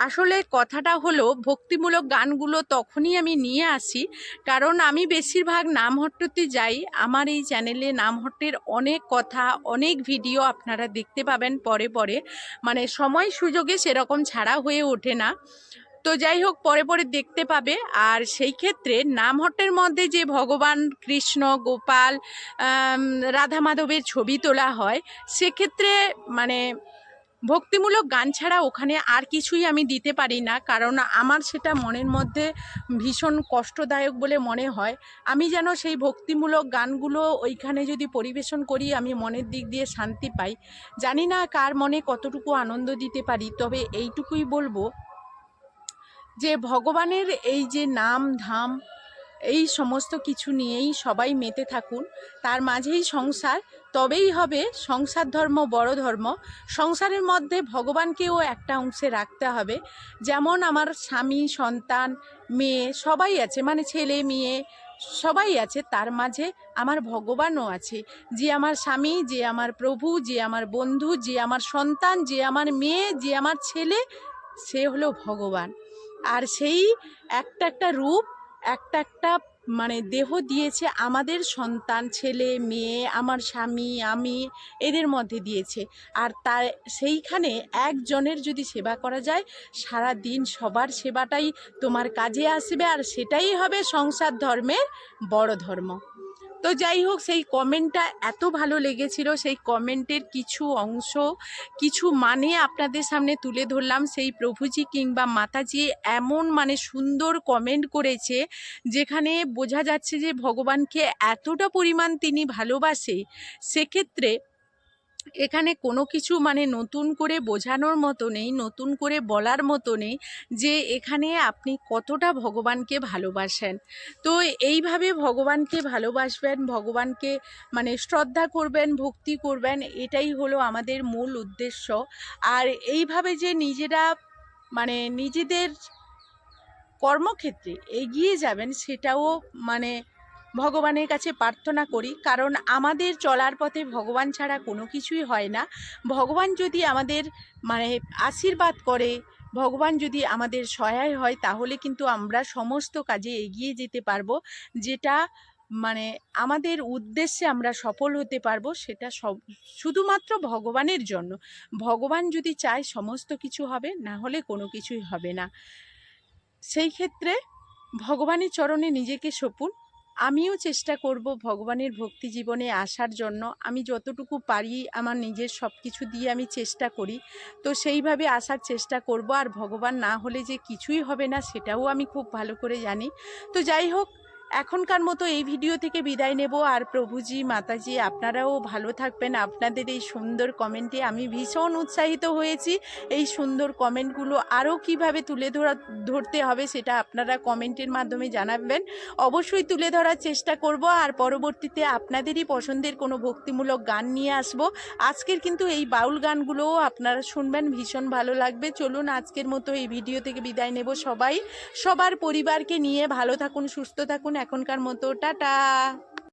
আসলে কথাটা হলো, ভক্তিমূলক গানগুলো তখনই আমি নিয়ে আসি কারণ আমি বেশিরভাগ নামহট্টতে যাই। আমার এই চ্যানেলে নামহট্টের অনেক কথা, অনেক ভিডিও আপনারা দেখতে পাবেন পরে পরে, মানে সময় সুযোগে সেরকম ছাড়া হয়ে ওঠে না। তো যাই হোক, পরে পরে দেখতে পাবে। আর সেই ক্ষেত্রে নামহট্টের মধ্যে যে ভগবান কৃষ্ণ, গোপাল, রাধা মাধবের ছবি তোলা হয়, সেক্ষেত্রে মানে ভক্তিমূলক গান ছাড়া ওখানে আর কিছুই আমি দিতে পারি না, কারণ আমার সেটা মনের মধ্যে ভীষণ কষ্টদায়ক বলে মনে হয়। আমি যেন সেই ভক্তিমূলক গানগুলো ওইখানে যদি পরিবেশন করি, আমি মনের দিক দিয়ে শান্তি পাই। জানি না কার মনে কতটুকু আনন্দ দিতে পারি, তবে এইটুকুই বলবো যে ভগবানের এই যে নাম ধাম, এই সমস্ত কিছু নিয়েই সবাই মেতে থাকুন। তার মাঝেই সংসার, তবেই হবে সংসার ধর্ম বড় ধর্ম। সংসারের মধ্যে ভগবানকেও একটা অংশে রাখতে হবে। যেমন আমার স্বামী, সন্তান, মেয়ে সবাই আছে, মানে ছেলে মেয়ে সবাই আছে, তার মাঝে আমার ভগবানও আছে, যে আমার স্বামী, যে আমার প্রভু, যে আমার বন্ধু, যে আমার সন্তান, যে আমার মেয়ে, যে আমার ছেলে, সে হলো ভগবান। আর সেই একটা একটা রূপ, একটা একটা মানে দেহ দিয়েছে আমাদের সন্তান, ছেলে মেয়ে, আমার স্বামী, আমি, এদের মধ্যে দিয়েছে। আর তার সেইখানে একজনের যদি সেবা করা যায়, সারা দিন সবার সেবাটাই তোমার কাজে আসবে, আর সেটাই হবে সংসার ধর্মের বড় ধর্ম। তো যাই হোক, সেই কমেন্টটা এত ভালো লেগেছিল, সেই কমেন্টের কিছু অংশ, কিছু মানে আপনাদের সামনে তুলে ধরলাম। সেই প্রভুজি কিংবা মাতাজি এমন মানে সুন্দর কমেন্ট করেছে, যেখানে বোঝা যাচ্ছে যে ভগবানকে এতটা পরিমাণ তিনি ভালোবাসে। সেক্ষেত্রে এখানে কোনো কিছু মানে নতুন করে বোঝানোর মতো নেই, নতুন করে বলার মতো নেই যে এখানে আপনি কতটা ভগবানকে ভালোবাসেন। তো এইভাবে ভগবানকে ভালোবাসবেন, ভগবানকে মানে শ্রদ্ধা করবেন, ভক্তি করবেন, এটাই হলো আমাদের মূল উদ্দেশ্য। আর এইভাবে যে নিজেরা মানে নিজেদের কর্মক্ষেত্রে এগিয়ে যাবেন, সেটাও মানে ভগবানের কাছে প্রার্থনা করি। কারণ আমাদের চলার পথে ভগবান ছাড়া কোনো কিছুই হয় না। ভগবান যদি আমাদের মানে আশীর্বাদ করে, ভগবান যদি আমাদের সহায় হয়, তাহলে কিন্তু আমরা সমস্ত কাজে এগিয়ে যেতে পারবো। যেটা মানে আমাদের উদ্দেশ্যে আমরা সফল হতে পারবো, সেটা শুধুমাত্র ভগবানের জন্য। ভগবান যদি চায় সমস্ত কিছু হবে, না হলে কোনো কিছুই হবে না। সেই ক্ষেত্রে ভগবানের চরণে নিজেকে সঁপুন। আমিও চেষ্টা করব ভগবানের ভক্তি জীবনে আসার জন্য। আমি যতটুকু পারি আমার নিজের সব কিছু দিয়ে আমি চেষ্টা করি, তো সেইভাবে আসার চেষ্টা করব। আর ভগবান না হলে যে কিছুই হবে না, সেটাও আমি খুব ভালো করে জানি। তো যাই হোক, এখনকার মতো এই ভিডিও থেকে বিদায় নেব। আর প্রভুজি মাতাজি আপনারাও ভালো থাকবেন। আপনাদের এই সুন্দর কমেন্টে আমি ভীষণ উৎসাহিত হয়েছি। এই সুন্দর কমেন্টগুলো আরও কিভাবে তুলে ধরতে হবে, সেটা আপনারা কমেন্টের মাধ্যমে জানাবেন। অবশ্যই তুলে ধরার চেষ্টা করব। আর পরবর্তীতে আপনাদেরই পছন্দের কোনো ভক্তিমূলক গান নিয়ে আসব। আজকের কিন্তু এই বাউল গানগুলোও আপনারা শুনবেন, ভীষণ ভালো লাগবে। চলুন আজকের মতো এই ভিডিও থেকে বিদায় নেব। সবাই সবার পরিবারকে নিয়ে ভালো থাকুন, সুস্থ থাকুন। এখনকার মতো টাটা।